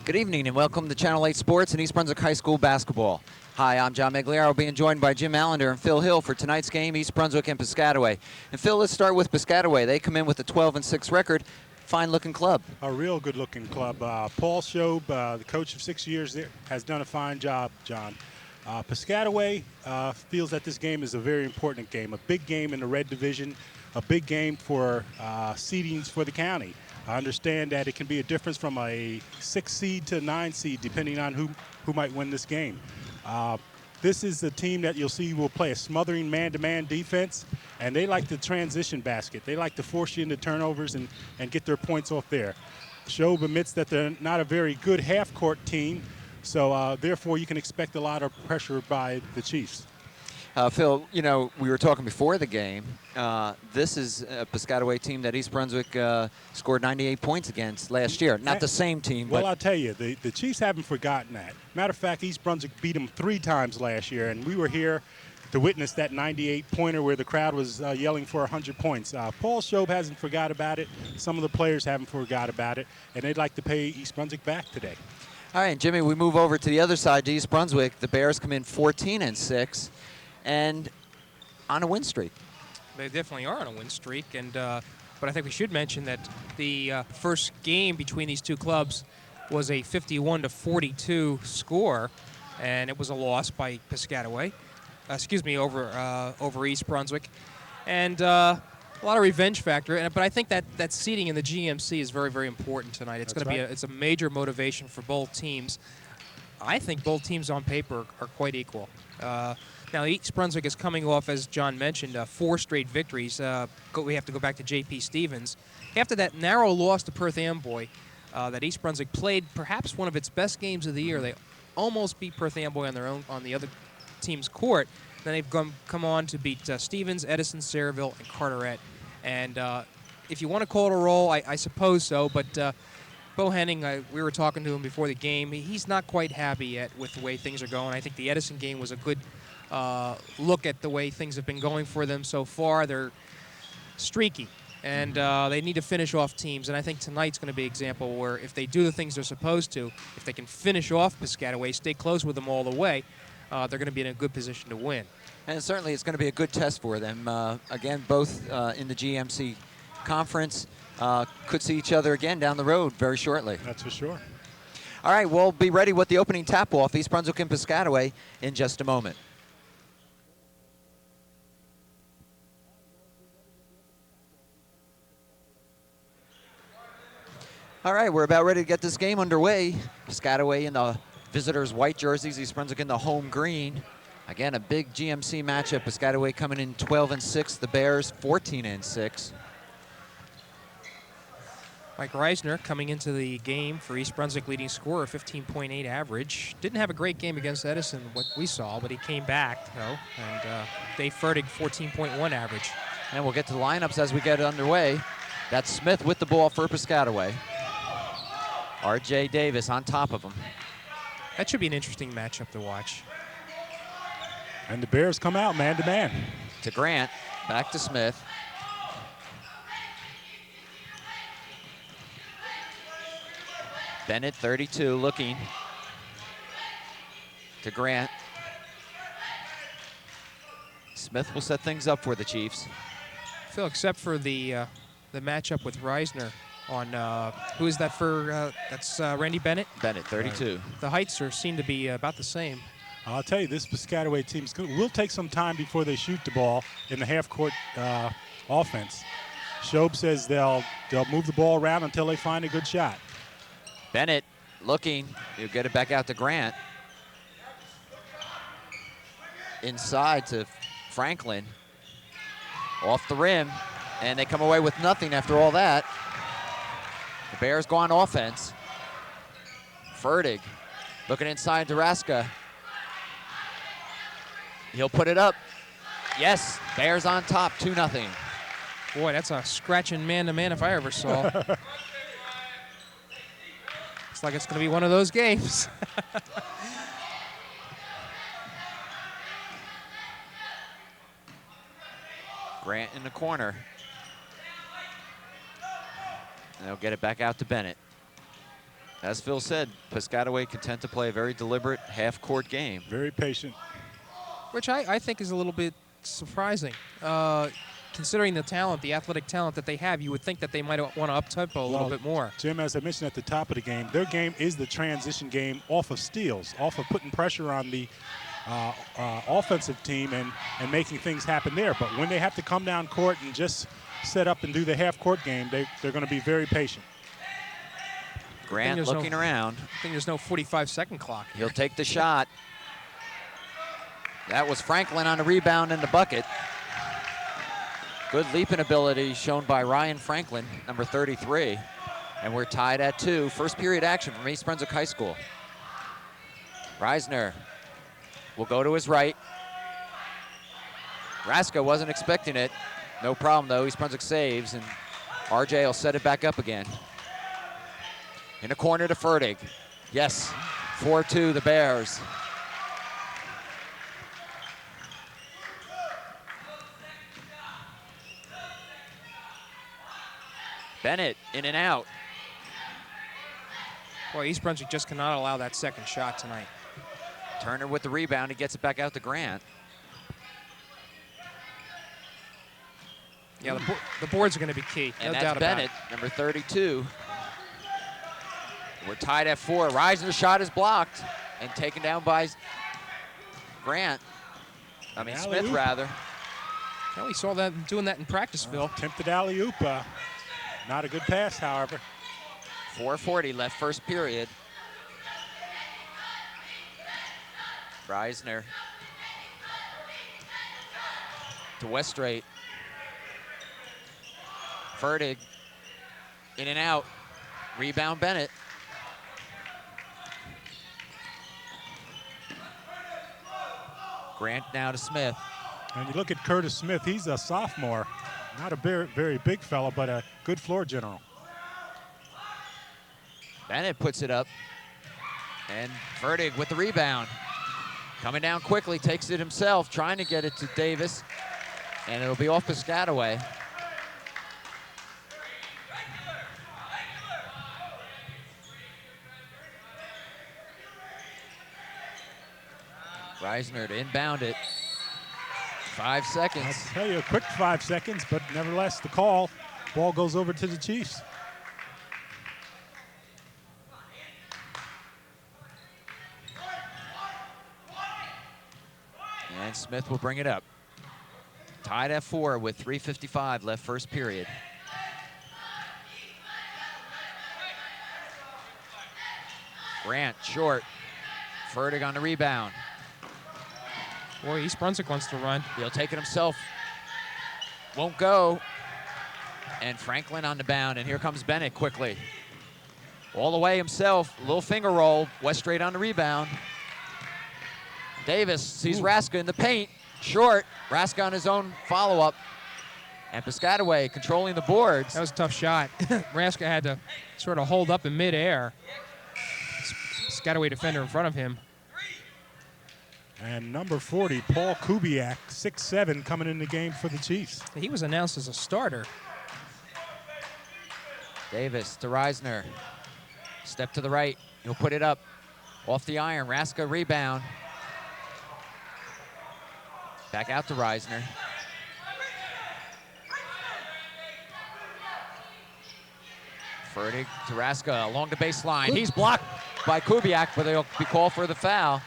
Good evening and welcome to Channel 8 Sports and East Brunswick High School basketball. Hi, I'm John Meggiolaro, being joined by Jim Allinder and Phil Hill for tonight's game, East Brunswick and Piscataway. And Phil, let's start with Piscataway. They come in with a 12-6 record. Fine-looking club. A real good-looking club. Paul Shobe, the coach of 6 years there, has done a fine job, John. Piscataway feels that this game is a very important game, a big game in the red division, a big game for seedings for the county. I understand that it can be a difference from a 6 seed to a 9 seed depending on who might win this game. This is a team that you'll see will play a smothering man-to-man defense, and they like the transition basket. They like to force you into turnovers and get their points off there. Shobe admits that they're not a very good half-court team, so therefore you can expect a lot of pressure by the Chiefs. Phil, you know, we were talking before the game. This is a Piscataway team that East Brunswick scored 98 points against last year. Not the same team, well, but... I'll tell you, the Chiefs haven't forgotten that. Matter of fact, East Brunswick beat them 3 times last year, and we were here to witness that 98-pointer where the crowd was yelling for 100 points. Paul Shobe hasn't forgot about it. Some of the players haven't forgot about it, and they'd like to pay East Brunswick back today. All right, Jimmy, we move over to the other side, to East Brunswick. The Bears come in 14-6. And on a win streak. They definitely are on a win streak, and but I think we should mention that the first game between these two clubs was a 51-42 score, and it was a loss by Piscataway. Over East Brunswick, and a lot of revenge factor. But I think that seeding in the GMC is very, very important tonight. It's going to be it's a major motivation for both teams. I think both teams on paper are quite equal. Now, East Brunswick is coming off, as John mentioned, 4 straight victories. We have to go back to J.P. Stevens. After that narrow loss to Perth Amboy, that East Brunswick played perhaps one of its best games of the year. They almost beat Perth Amboy on the other team's court. Then they've come on to beat Stevens, Edison, Sayreville, and Carteret. And if you want to call it a roll, I suppose so. But Bo Henning, we were talking to him before the game. He's not quite happy yet with the way things are going. I think the Edison game was a good look at the way things have been going for them so far. They're streaky, and they need to finish off teams. And I think tonight's going to be an example where if they do the things they're supposed to, if they can finish off Piscataway, stay close with them all the way, they're going to be in a good position to win. And certainly it's going to be a good test for them. Again, both in the GMC conference could see each other again down the road very shortly. That's for sure. All right, we'll be ready with the opening tap-off, East Brunswick and Piscataway, in just a moment. All right, we're about ready to get this game underway. Piscataway in the visitors' white jerseys, East Brunswick in the home green. Again, a big GMC matchup. Piscataway coming in 12-6, the Bears 14-6. Mike Reisner coming into the game for East Brunswick, leading scorer, 15.8 average. Didn't have a great game against Edison, what we saw, but he came back, though. And Dave Fertig, 14.1 average. And we'll get to the lineups as we get underway. That's Smith with the ball for Piscataway. R.J. Davis on top of him. That should be an interesting matchup to watch. And the Bears come out man-to-man. To Grant, back to Smith. Bennett, 32, looking. To Grant. Smith will set things up for the Chiefs. Phil, except for the matchup with Reisner on, who is that for? That's Randy Bennett? Bennett, 32. The heights seem to be about the same. I'll tell you, this Piscataway team will take some time before they shoot the ball in the half-court offense. Shobe says they'll move the ball around until they find a good shot. Bennett looking. He'll get it back out to Grant. Inside to Franklin. Off the rim. And they come away with nothing after all that. The Bears go on offense. Fertig looking inside to Raska. He'll put it up. Yes, Bears on top, 2-0. Boy, that's a scratching man-to-man if I ever saw. Looks like it's going to be one of those games. Grant in the corner. And they'll get it back out to Bennett. as Phil said, Piscataway content to play a very deliberate half-court game. Very patient. Which I think is a little bit surprising. Considering the talent, the athletic talent that they have, you would think that they might want to up-tempo a little bit more. Jim, as I mentioned at the top of the game, their game is the transition game off of steals, off of putting pressure on the offensive team and making things happen there. But when they have to come down court and just set up and do the half-court game, they're going to be very patient. Grant looking around. I think there's no 45-second clock. He'll take the shot. That was Franklin on the rebound and the bucket. Good leaping ability shown by Ryan Franklin, number 33. And we're tied at 2. First period action from East Brunswick High School. Reisner will go to his right. Raska wasn't expecting it. No problem, though. East Brunswick saves, and RJ will set it back up again. In the corner to Fertig. Yes, 4-2 the Bears. Bennett in and out. Boy, East Brunswick just cannot allow that second shot tonight. Turner with the rebound. He gets it back out to Grant. Yeah, the boards are going to be key. And no that's doubt Bennett, about it. number 32. We're tied at 4. Reisner's shot is blocked and taken down by Grant. I mean, Smith, rather. Well, we saw that doing that in practice, Phil. Attempted alley-oop. Not a good pass, however. 4:40 left first period. Reisner to Westrate. Fertig in and out. Rebound Bennett. Grant now to Smith. And you look at Curtis Smith, he's a sophomore. Not a very big fella, but a good floor general. Bennett puts it up. And Fertig with the rebound. Coming down quickly, takes it himself, trying to get it to Davis. And it'll be off Piscataway. Reisner to inbound it. 5 seconds. I'll tell you, a quick 5 seconds, but nevertheless, the call. Ball goes over to the Chiefs. And Smith will bring it up. Tied at 4 with 3:55 left first period. Grant short. Fertig on the rebound. Boy, East Brunswick wants to run. He'll take it himself. Won't go. And Franklin on the bound, and here comes Bennett quickly. All the way himself, little finger roll. Westrate on the rebound. Davis sees Raska in the paint. Short. Raska on his own follow-up. And Piscataway controlling the boards. That was a tough shot. Raska had to sort of hold up in midair. Piscataway defender in front of him. And number 40, Paul Kubiak, 6'7", coming in the game for the Chiefs. He was announced as a starter. Davis to Reisner. Step to the right. He'll put it up. Off the iron. Raska rebound. Back out to Reisner. Fertig to Raska along the baseline. He's blocked by Kubiak, but they'll be called for the foul.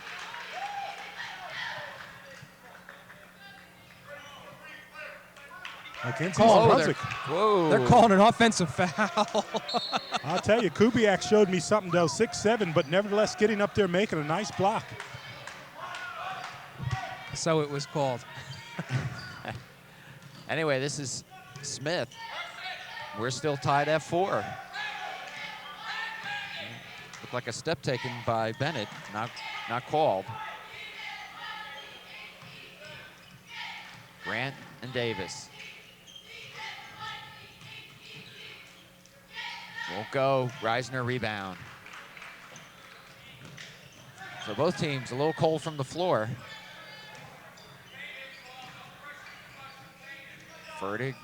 Against Whoa, Brunswick. They're calling an offensive foul. I'll tell you, Kubiak showed me something, though, 6'7", but nevertheless getting up there, making a nice block. So it was called. Anyway, this is Smith. We're still tied at 4. Looked like a step taken by Bennett, not called. Grant and Davis. Won't go. Reisner rebound. So both teams a little cold from the floor. Fertig.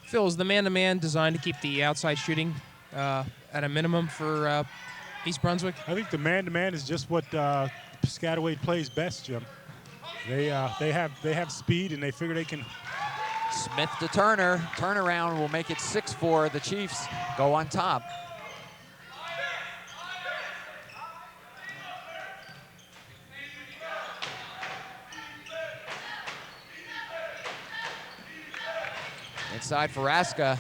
Phil, is the man-to-man designed to keep the outside shooting at a minimum for East Brunswick? I think the man-to-man is just what Piscataway plays best, Jim. They have speed, and they figure they can. Smith to Turner. Turnaround will make it 6-4. The Chiefs go on top. Inside for Raska.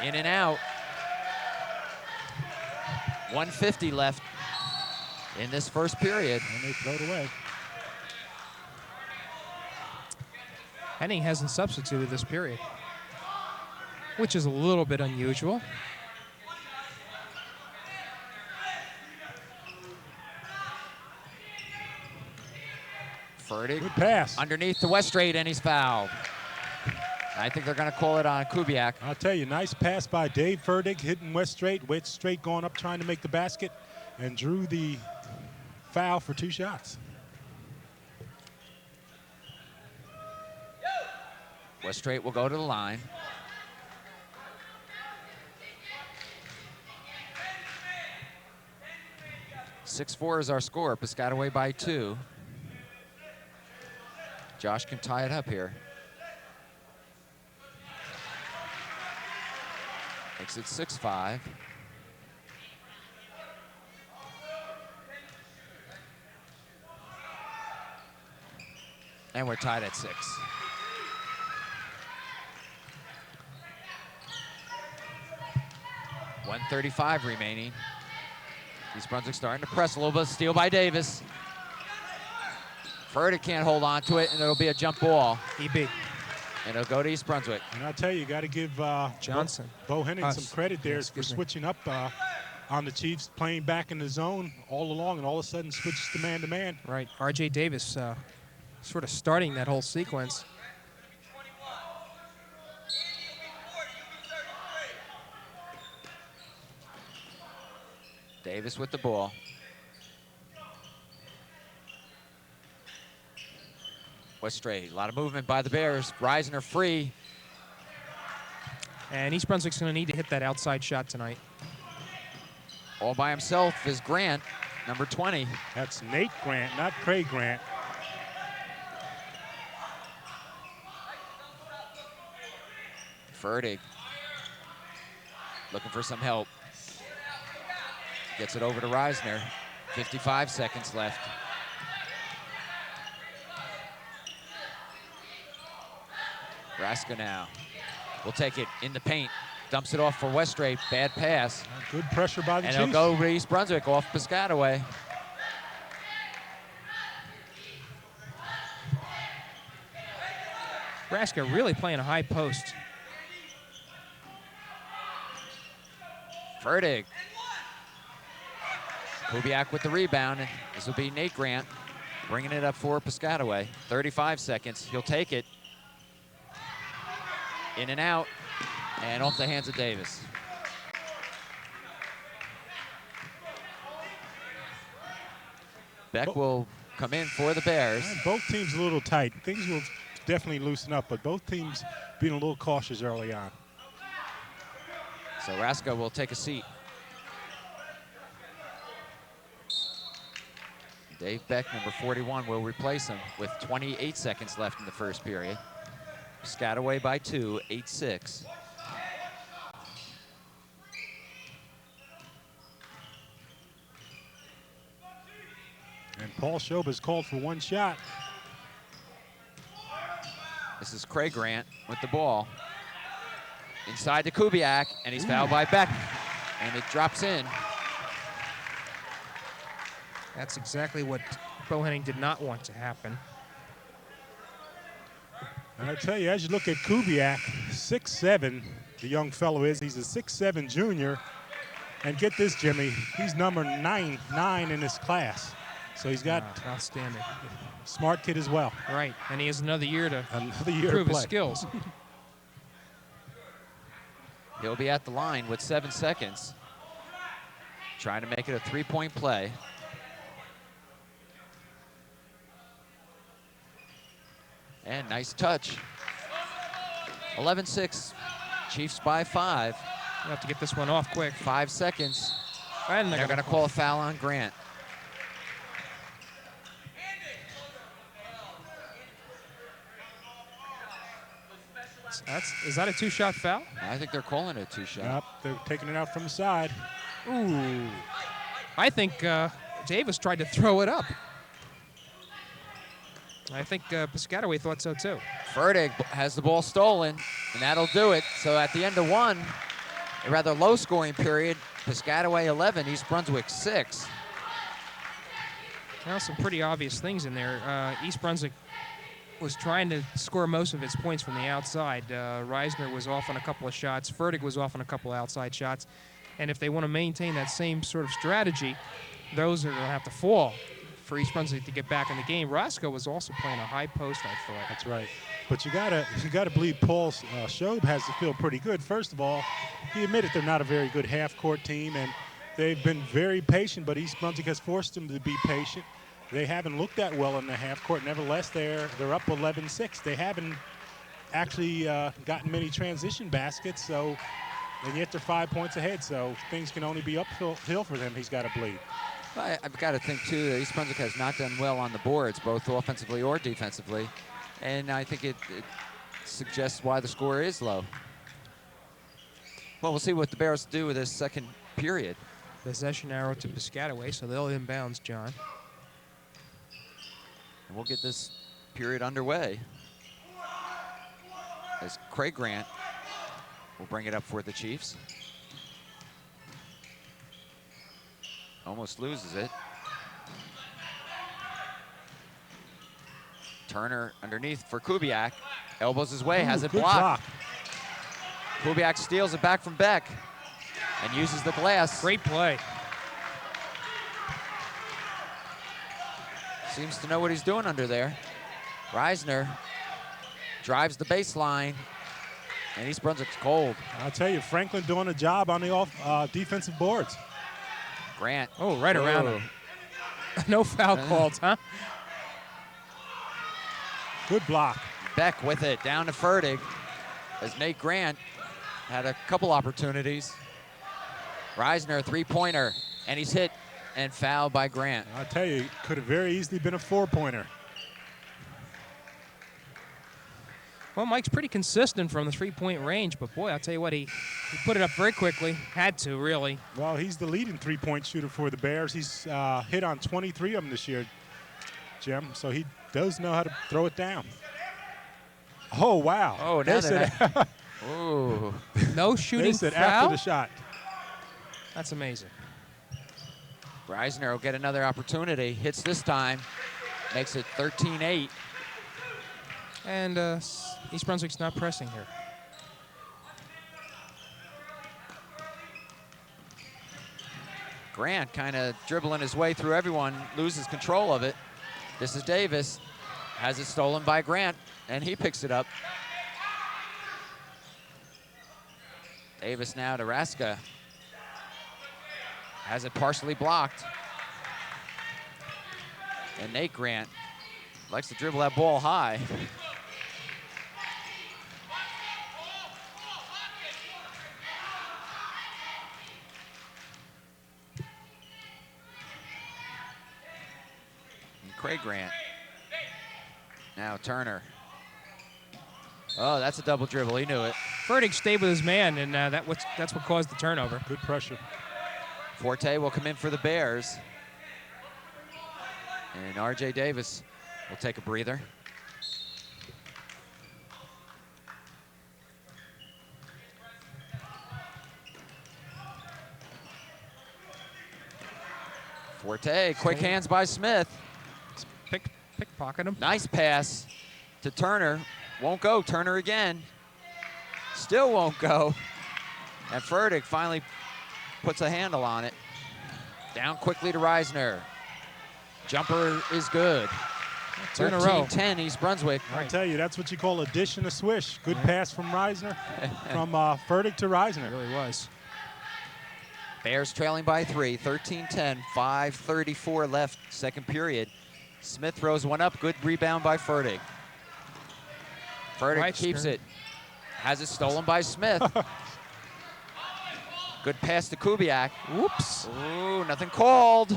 In and out. 1:50 left in this first period. And they throw it away. Henning hasn't substituted this period, which is a little bit unusual. Fertig. Good pass. Underneath to Westrate, and he's fouled. I think they're going to call it on Kubiak. I'll tell you, nice pass by Dave Fertig, hitting Westrate. Westrate going up trying to make the basket, and drew the foul for 2 shots. Westrate will go to the line. (6-4) is our score. Piscataway by 2. Josh can tie it up here. Makes it 6-5. And we're tied at 6. .135 remaining. East Brunswick starting to press a little bit. Steal by Davis. Fertig can't hold on to it, and it'll be a jump ball. EB. And it'll go to East Brunswick. And I'll tell you, you got to give Johnson. Bo Henning some credit there for Excuse me. switching up on the Chiefs, playing back in the zone all along, and all of a sudden switches to man-to-man. Right. R.J. Davis sort of starting that whole sequence. Davis with the ball. Westrate, a lot of movement by the Bears. Reisner free. And East Brunswick's going to need to hit that outside shot tonight. All by himself is Grant, number 20. That's Nate Grant, not Craig Grant. Fertig looking for some help. Gets it over to Reisner. 55 seconds left. Raska now will take it in the paint. Dumps it off for Westrate. Bad pass. Good pressure by the And Chiefs. it'll go to East Brunswick off Piscataway. Raska really playing a high post. Fertig. Kubiak with the rebound. This will be Nate Grant bringing it up for Piscataway. 35 seconds. He'll take it. In and out. And off the hands of Davis. Beck will come in for the Bears. Both teams a little tight. Things will definitely loosen up, but both teams being a little cautious early on. So Raska will take a seat. Dave Beck, number 41, will replace him with 28 seconds left in the first period. Piscataway by 2, 8-6. And Paul Shob is called for 1 shot. This is Craig Grant with the ball. Inside to Kubiak, and he's fouled by Beck. And it drops in. That's exactly what Bohannon did not want to happen. And I tell you, as you look at Kubiak, 6'7", the young fellow is. He's a 6'7" junior. And get this, Jimmy, he's number 9 in his class. So he's got outstanding. Smart kid as well. Right, and he has another year to to prove his play. skills. He'll be at the line with 7 seconds. Trying to make it a 3-point play. And nice touch. 11-6, Chiefs by 5. We'll have to get this one off quick. 5 seconds. And They're going to call a foul on Grant. Is that a 2-shot foul? I think they're calling it a 2-shot. Yep, they're taking it out from the side. Ooh. I think Davis tried to throw it up. I think Piscataway thought so too. Fertig has the ball stolen, and that'll do it. So at the end of one, a rather low-scoring period, Piscataway 11, East Brunswick 6. Now some pretty obvious things in there. East Brunswick was trying to score most of its points from the outside. Reisner was off on a couple of shots. Fertig was off on a couple of outside shots. And if they want to maintain that same sort of strategy, those are going to have to fall for East Brunswick to get back in the game. Roscoe was also playing a high post, I thought. That's right. But you gotta believe Paul Schob has to feel pretty good. First of all, he admitted they're not a very good half-court team, and they've been very patient, but East Brunswick has forced them to be patient. They haven't looked that well in the half-court. Nevertheless, they're up 11-6. They haven't actually gotten many transition baskets, and yet they're 5 points ahead, so things can only be uphill for them, he's got to believe. I've got to think, too, that East Brunswick has not done well on the boards, both offensively or defensively. And I think it suggests why the score is low. Well, we'll see what the Bears do with this second period. Possession arrow to Piscataway, so they'll inbounds, John. And we'll get this period underway as Craig Grant will bring it up for the Chiefs. Almost loses it. Turner underneath for Kubiak. Elbows his way, has it blocked. Kubiak steals it back from Beck and uses the glass. Great play. Seems to know what he's doing under there. Reisner drives the baseline, and East Brunswick's cold. I'll tell you, Franklin doing a job on the defensive boards. Grant. Oh, right around him. No foul called, huh? Good block. Beck with it, down to Fertig, as Nate Grant had a couple opportunities. Reisner, three-pointer, and he's hit and fouled by Grant. I'll tell you, it could have very easily been a four-pointer. Well, Mike's pretty consistent from the three-point range, but boy, I'll tell you what, he put it up very quickly. Had to, really. Well, he's the leading three-point shooter for the Bears. He's hit on 23 of them this year, Jim, so he does know how to throw it down. Oh, wow. Oh, now they're ooh. No shooting they said foul? after the shot. That's amazing. Reisner will get another opportunity. Hits this time. Makes it 13-8. And East Brunswick's not pressing here. Grant kind of dribbling his way through everyone, loses control of it. This is Davis. Has it stolen by Grant, and he picks it up. Davis now to Raska. Has it partially blocked. And Nate Grant likes to dribble that ball high. And Craig Grant. Now Turner. Oh, that's a double dribble. He knew it. Fertig stayed with his man, and that's what caused the turnover. Good pressure. Forte will come in for the Bears. And R.J. Davis will take a breather. Forte, quick hands by Smith. Pickpocket him. Nice pass to Turner. Won't go. Turner again. Still won't go. And Fertig finally puts a handle on it. Down quickly to Reisner. Jumper is good. 13-10 East Brunswick. I tell you, that's what you call a dish and a swish. Good pass from Reisner, from Fertig to Reisner. It really was. Bears trailing by 3, 13-10, 5:34 left, second period. Smith throws one up, good rebound by Fertig. Fertig keeps it. Has it stolen by Smith. Good pass to Kubiak. Whoops. Ooh, nothing called.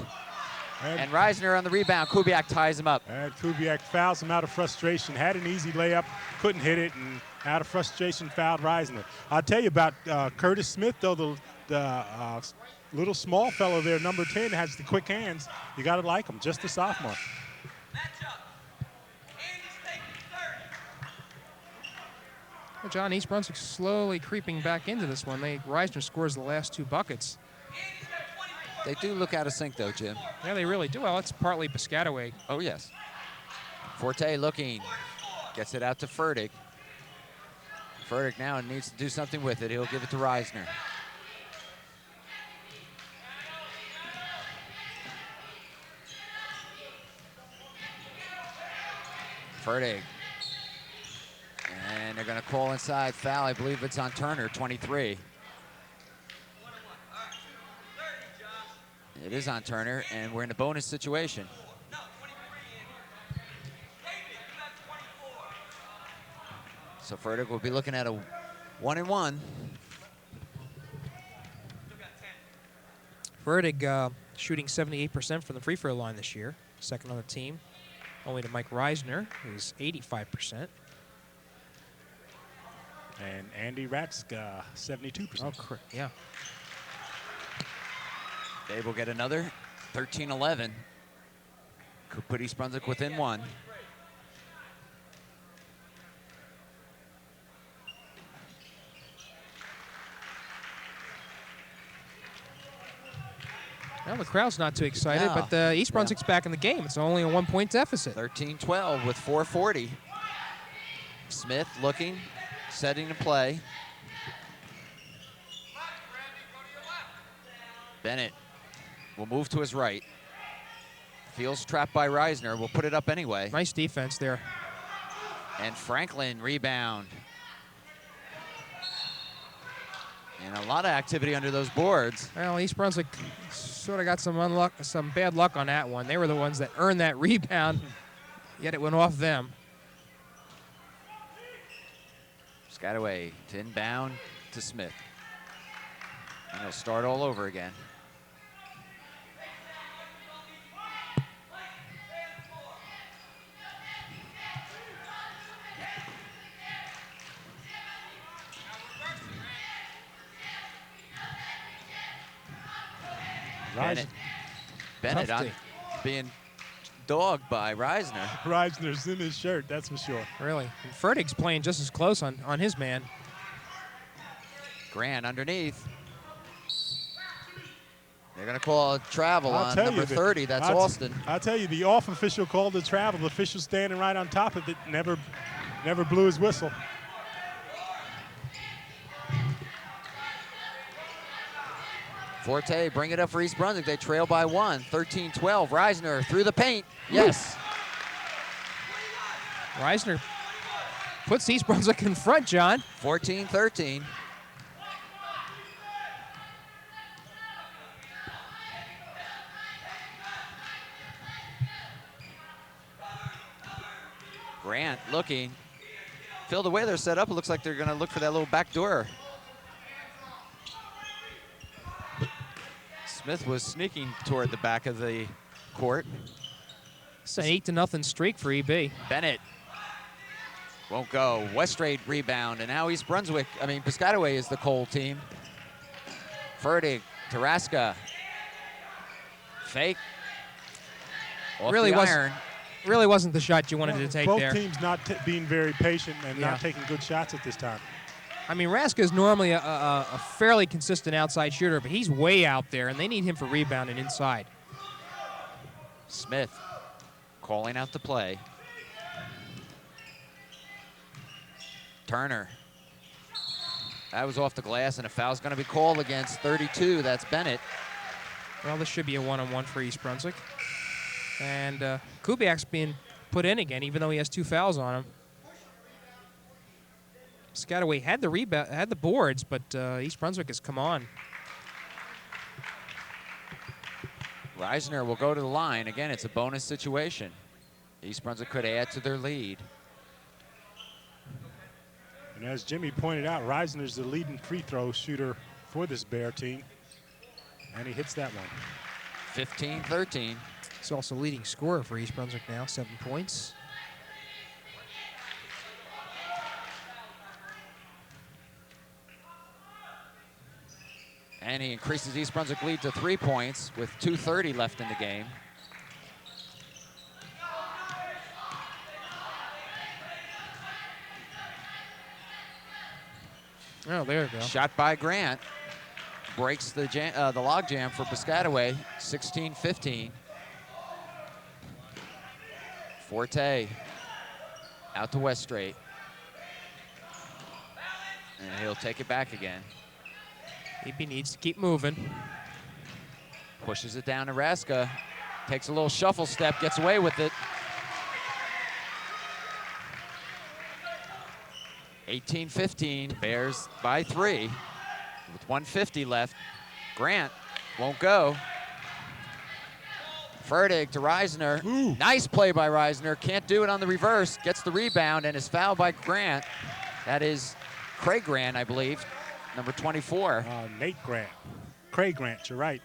And And Reisner on the rebound. Kubiak ties him up. Kubiak fouls him out of frustration. Had an easy layup, couldn't hit it, and out of frustration fouled Reisner. I'll tell you about Curtis Smith, though, the little small fellow there, number 10, has the quick hands. You got to like him, just a sophomore. Well, John, East Brunswick slowly creeping back into this one. Reisner scores the last 2 buckets. They do look out of sync, though, Jim. Yeah, they really do. Well, it's partly Piscataway. Oh, yes. Forte looking. Gets it out to Fertig. Fertig now needs to do something with it. He'll give it to Reisner. Fertig. And they're going to call inside foul. I believe it's on Turner, 23. It is on Turner, and we're in a bonus situation. So Fertig will be looking at a 1-and-1. Fertig shooting 78% from the free throw line this year, second on the team, only to Mike Reisner, who's 85%. And Andy Ratsk, 72%. Oh, yeah. They will get another 13-11. Could put East Brunswick within 1. Well, the crowd's not too excited, No. but East Brunswick's back in the game. It's only a 1-point deficit. 13-12 with 4:40. Smith looking, setting the play. Bennett will move to his right. Feels trapped by Reisner. Will put it up anyway. Nice defense there. And Franklin rebound. And a lot of activity under those boards. Well, East Brunswick sort of got some bad luck on that one. They were the ones that earned that rebound, yet it went off them. Piscataway to inbound to Smith. And he'll start all over again. Bennett on being dogged by Reisner. Reisner's in his shirt, that's for sure. Really. And Fertig's playing just as close on his man. Grant underneath. They're going to call a travel on number 30. That's Alston. I'll tell you, the off official called the travel. The official standing right on top of it, never blew his whistle. Forte bring it up for East Brunswick. They trail by 1, 13-12. Reisner through the paint. Yes. Reisner puts East Brunswick in front, John. 14-13. Grant looking. Phil, the way they're set up, it looks like they're going to look for that little back door. Smith was sneaking toward the back of the court. It's an 8-0 streak for EB. Bennett won't go. Westrade rebound, and now East Brunswick, Piscataway is the cold team. Fertig, Taraska. Fake. Off Really the iron. Really wasn't the shot you wanted to take both there. Both teams not being very patient and not taking good shots at this time. Raska is normally a fairly consistent outside shooter, but he's way out there, and they need him for rebounding inside. Smith calling out the play. Turner. That was off the glass, and a foul's going to be called against 32. That's Bennett. Well, this should be a one-on-one for East Brunswick. And Kubiak's being put in again, even though he has 2 fouls on him. Piscataway had the boards, but East Brunswick has come on. Reisner will go to the line. Again, it's a bonus situation. East Brunswick could add to their lead. And as Jimmy pointed out, Reisner's the leading free throw shooter for this Bear team. And he hits that one. 15-13. He's also leading scorer for East Brunswick now, 7 points. And he increases East Brunswick lead to 3 points with 2:30 left in the game. Oh, there you go. Shot by Grant. Breaks the log jam for Piscataway, 16-15. Forte out to West Straight. And he'll take it back again. EB needs to keep moving. Pushes it down to Raska. Takes a little shuffle step, gets away with it. 18-15, Bears by 3 with 1:50 left. Grant won't go. Fertig to Reisner. Ooh. Nice play by Reisner. Can't do it on the reverse. Gets the rebound and is fouled by Grant. That is Craig Grant, I believe, number 24. Nate Grant. Craig Grant, you're right.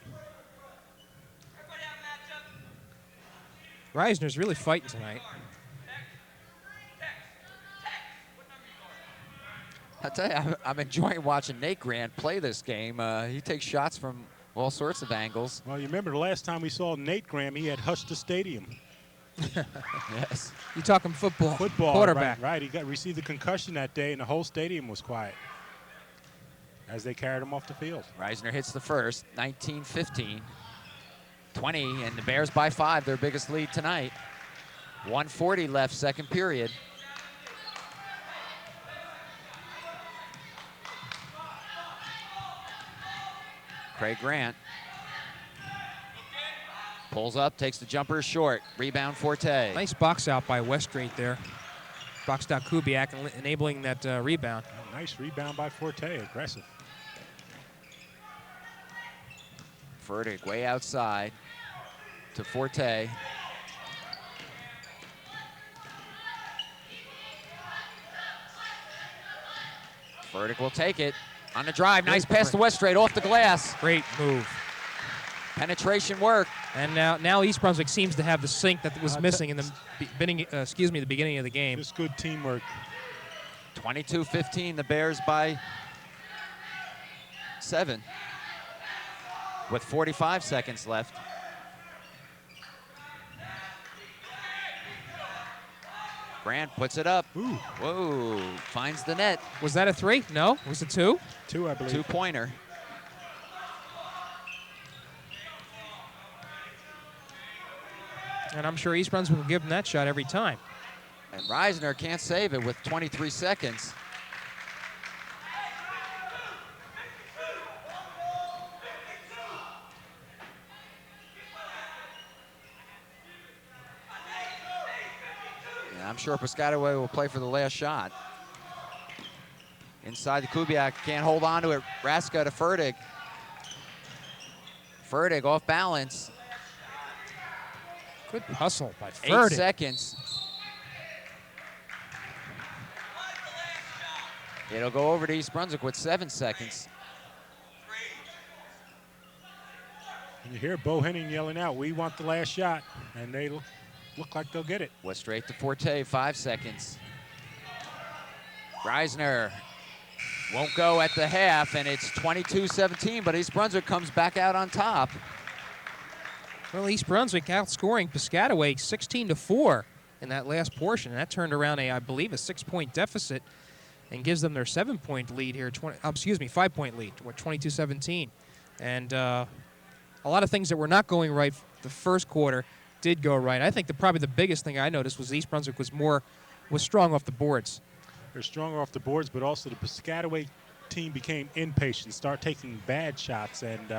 Reisner's really fighting tonight. I tell you, I'm enjoying watching Nate Grant play this game. He takes shots from all sorts of angles. Well, you remember the last time we saw Nate Graham, he had hushed the stadium. Yes. You talking football? Football, Quarterback. Right. He received a concussion that day, and the whole stadium was quiet as they carried him off the field. Reisner hits the first, 19-15. 20, and the Bears by 5, their biggest lead tonight. 1:40 left, second period. Craig Grant pulls up, takes the jumper short. Rebound Forte. Nice box out by Westgate there. Boxed out Kubiak, enabling that rebound. Nice rebound by Forte, aggressive. Fertig way outside to Forte. Fertig will take it. On the drive, nice pass to West Straight off the glass. Great move. Penetration work. And now East Brunswick seems to have the sink that was missing in the beginning of the game. Just good teamwork. 22-15, the Bears by 7 with 45 seconds left. Grant puts it up. Ooh. Whoa, finds the net. Was that a 3? No, was it 2? 2, I believe. 2-pointer. And I'm sure East Brunswick will give him that shot every time. And Reisner can't save it with 23 seconds. And I'm sure Piscataway will play for the last shot. Inside the Kubiak, can't hold on to it. Raska to Fertig. Fertig off balance. Good hustle by 8 Fertig. seconds. It'll go over to East Brunswick with 7 seconds. And you hear Bo Henning yelling out, "We want the last shot," and they look like they'll get it. West Straight to Forte, 5 seconds. Reisner won't go at the half, and it's 22-17, but East Brunswick comes back out on top. Well, East Brunswick outscoring Piscataway 16-4 in that last portion. And that turned around I believe, a 6-point deficit and gives them their 7-point lead here. 5-point lead, 22-17. And a lot of things that were not going right the first quarter did go right. I think probably the biggest thing I noticed was East Brunswick was strong off the boards. They're stronger off the boards, but also the Piscataway team became impatient, start taking bad shots and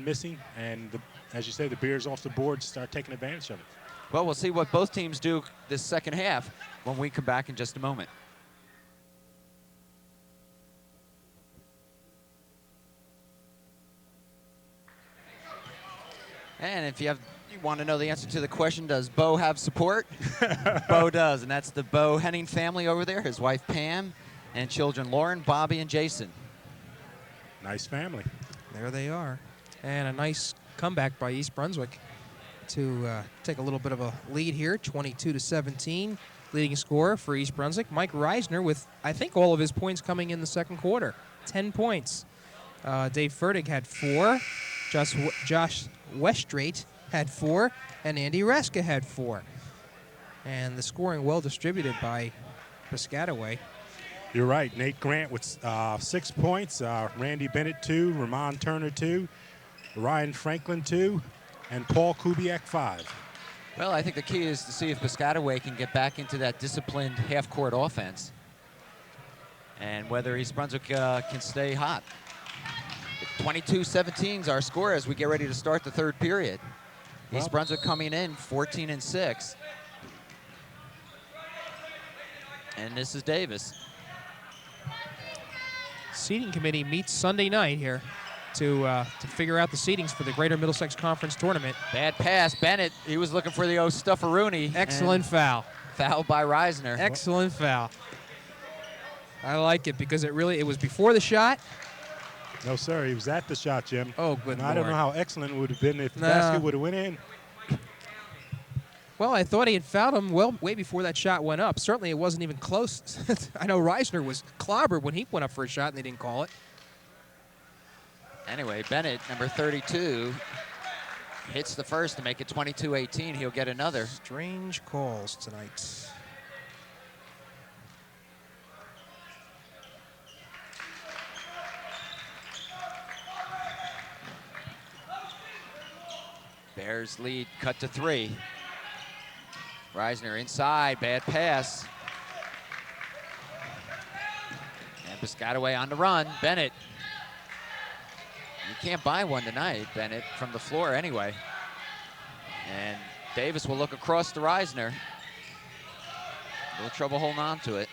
missing. And as you say, the Bears off the board start taking advantage of it. Well, we'll see what both teams do this second half when we come back in just a moment. And if you want to know the answer to the question, does Bo have support? Bo does, and that's the Bo Henning family over there, his wife Pam, and children Lauren, Bobby, and Jason. Nice family. There they are. And a nice comeback by East Brunswick to take a little bit of a lead here, 22-17. Leading scorer for East Brunswick, Mike Reisner, with, I think, all of his points coming in the second quarter. 10 points. Dave Fertig had 4. Josh Westrate had 4. And Andy Reska had 4. And the scoring well distributed by Piscataway. You're right. Nate Grant with 6 points. Randy Bennett, 2. Ramon Turner, 2. Ryan Franklin, 2. And Paul Kubiak, 5. Well, I think the key is to see if Piscataway can get back into that disciplined half-court offense and whether East Brunswick can stay hot. 22-17 is our score as we get ready to start the third period. East Brunswick coming in 14-6. And this is Davis. Seating committee meets Sunday night here to figure out the seedings for the Greater Middlesex Conference Tournament. Bad pass. Bennett, he was looking for the Stufferoony. Excellent foul. Fouled by Reisner. Excellent foul. I like it because it was before the shot. No, sir. He was at the shot, Jim. Oh, good and I don't Lord. know how excellent it would have been if the basket would have went in. Well, I thought he had fouled him way before that shot went up. Certainly it wasn't even close. I know Reisner was clobbered when he went up for a shot and they didn't call it. Anyway, Bennett, number 32, hits the first to make it 22-18. He'll get another. Strange calls tonight. Bears lead cut to 3. Reisner inside, bad pass. And Piscataway on the run. Bennett. You can't buy one tonight, Bennett, from the floor anyway. And Davis will look across to Reisner. A little trouble holding on to it.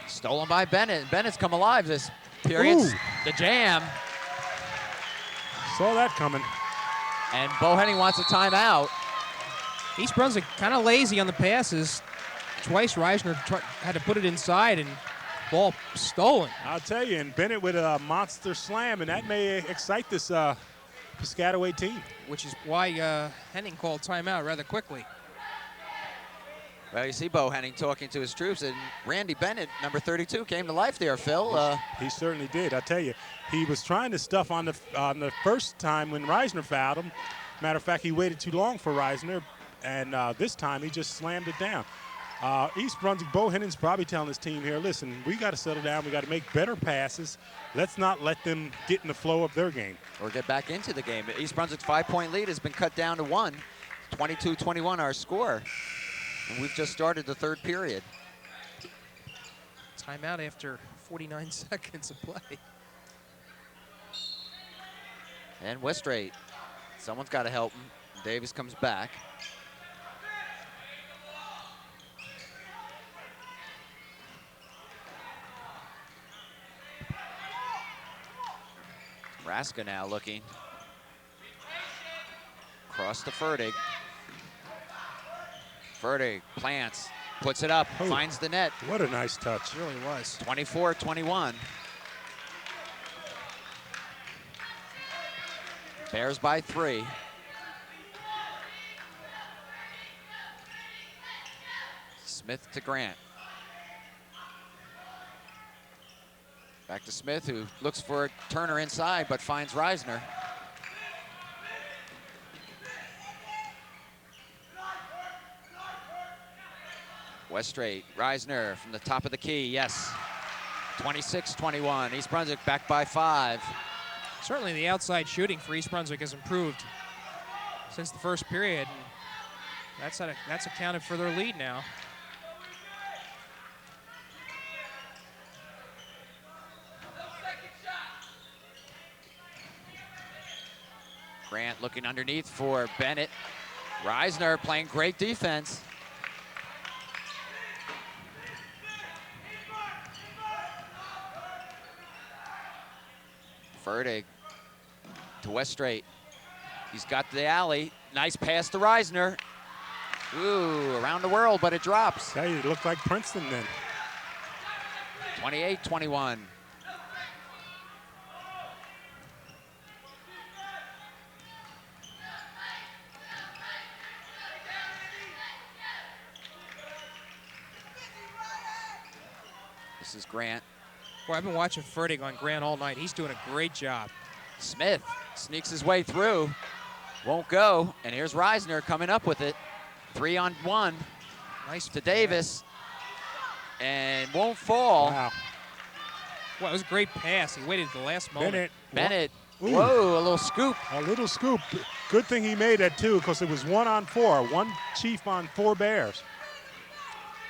Stolen by Bennett. Bennett's come alive this period. Ooh. The jam. Saw that coming. And Bohenning wants a timeout. East Brunswick kind of lazy on the passes. Twice Reisner had to put it inside and ball stolen. I'll tell you, and Bennett with a monster slam, and that may excite this Piscataway team. Which is why Henning called timeout rather quickly. Well, you see Bohenning talking to his troops, and Randy Bennett, number 32, came to life there, Phil. He certainly did. I tell you, he was trying to stuff on the first time when Reisner fouled him. Matter of fact, he waited too long for Reisner, and this time he just slammed it down. East Brunswick, Bohenning's probably telling his team here, listen, we got to settle down. We got to make better passes. Let's not let them get in the flow of their game. Or get back into the game. East Brunswick's 5-point lead has been cut down to 1. 22-21 our score. And we've just started the third period. Timeout after 49 seconds of play. And Westrate. Someone's got to help him. Davis comes back. Raska now looking. Cross to Fertig. Fertig plants, puts it up, finds the net. What a nice touch. It really was. 24-21. Bears by 3. Smith to Grant. Back to Smith, who looks for Turner inside, but finds Reisner. Westrate, Reisner from the top of the key, yes. 26-21, East Brunswick back by 5. Certainly the outside shooting for East Brunswick has improved since the first period. And that's accounted for their lead now. Grant looking underneath for Bennett. Reisner playing great defense. Fertig to Westrate. He's got the alley. Nice pass to Reisner. Ooh, around the world, but it drops. Tell you, it looked like Princeton then. 28-21. This is Grant. Boy, I've been watching Fertig on Grant all night. He's doing a great job. Smith sneaks his way through. Won't go. And here's Reisner coming up with it. 3-on-1. Nice to Davis. And won't fall. Wow. Well, it was a great pass. He waited at the last moment. Bennett. Ooh. Whoa, a little scoop. A little scoop. Good thing he made that, too, because it was 1-on-4. One Chief on 4 Bears.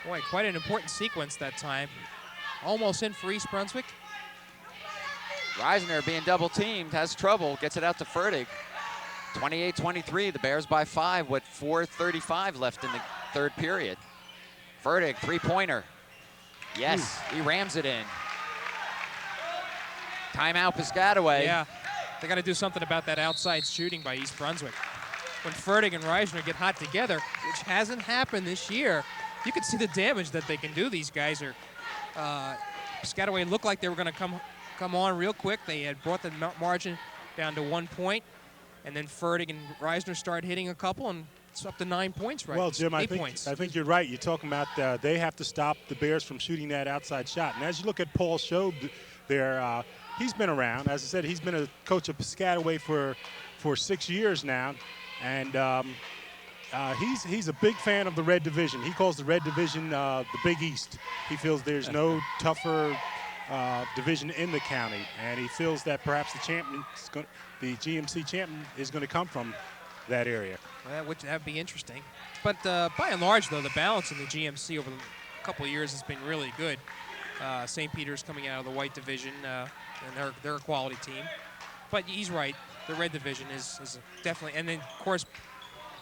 Boy, quite an important sequence that time. Almost in for East Brunswick. Reisner being double teamed, has trouble, gets it out to Fertig. 28-23, the Bears by 5 with 4:35 left in the third period. Fertig, three-pointer. Yes, he rams it in. Timeout Piscataway. Yeah, they got to do something about that outside shooting by East Brunswick. When Fertig and Reisner get hot together, which hasn't happened this year, you can see the damage that they can do. These guys are, Piscataway looked like they were going to come on real quick. They had brought the margin down to 1 point, and then Fertig and Reisner started hitting a couple, and it's up to 9 points right now. Well, Jim, I 8 points. think you're right. You're talking about they have to stop the Bears from shooting that outside shot. And as you look at Paul Schob there, he's been around. As I said, he's been a coach of Piscataway for 6 years now. And he's a big fan of the Red Division. He calls the Red Division the Big East. He feels there's no tougher division in the county, and he feels that perhaps the GMC champion is going to come from that area. Well, that'd be interesting. But by and large, though, the balance in the GMC over the couple of years has been really good. St. Peter's coming out of the white division, and they're a quality team. But he's right. The red division is definitely, and then of course,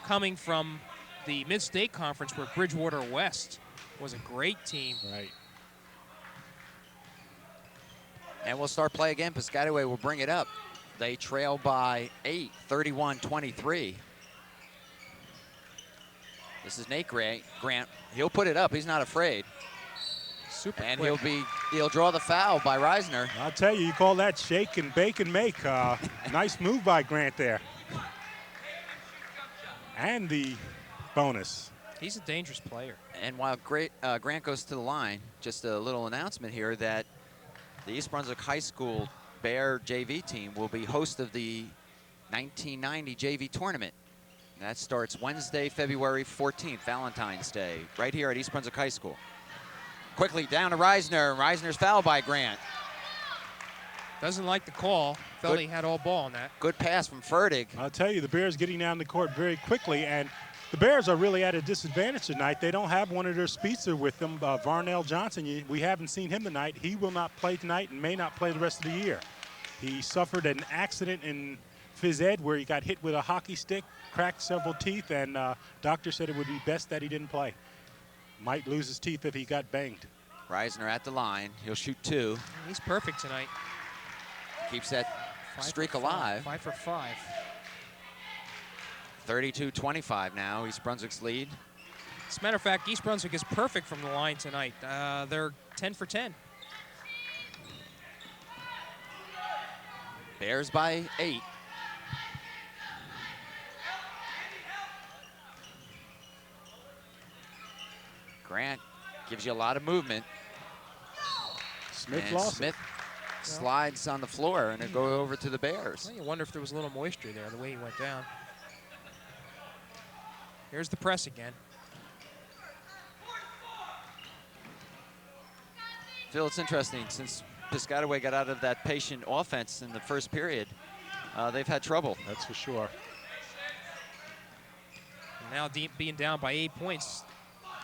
coming from the Mid-State Conference where Bridgewater West was a great team. Right. And we'll start play again. Piscataway will bring it up. They trail by 8, 31-23. This is Nate Grant. He'll put it up. He's not afraid. Super and quick. he'll draw the foul by Reisner. I'll tell you call that shake and bake and make. Nice move by Grant there. And the bonus. He's a dangerous player. And while Grant goes to the line, just a little announcement here that the East Brunswick High School Bear JV team will be host of the 1990 JV tournament. That starts Wednesday, February 14th, Valentine's Day, right here at East Brunswick High School. Quickly down to Reisner. Reisner's fouled by Grant. Doesn't like the call. Felt he had all ball on that. Good pass from Fertig. I'll tell you, the Bears getting down the court very quickly, and the Bears are really at a disadvantage tonight. They don't have one of their speedsters with them, Varnell Johnson. We haven't seen him tonight. He will not play tonight and may not play the rest of the year. He suffered an accident in phys ed where he got hit with a hockey stick, cracked several teeth, and doctor said it would be best that he didn't play. Might lose his teeth if he got banged. Reisner at the line. He'll shoot 2. He's perfect tonight. Keeps that streak alive. 5 for 5. 32-25 now, East Brunswick's lead. As a matter of fact, East Brunswick is perfect from the line tonight. They're 10 for 10. Bears by 8. Grant gives you a lot of movement. Smith slides on the floor, and it goes over to the Bears. Well, you wonder if there was a little moisture there, the way he went down. Here's the press again. Phil, it's interesting. Since Piscataway got out of that patient offense in the first period, they've had trouble. That's for sure. And now being down by 8 points,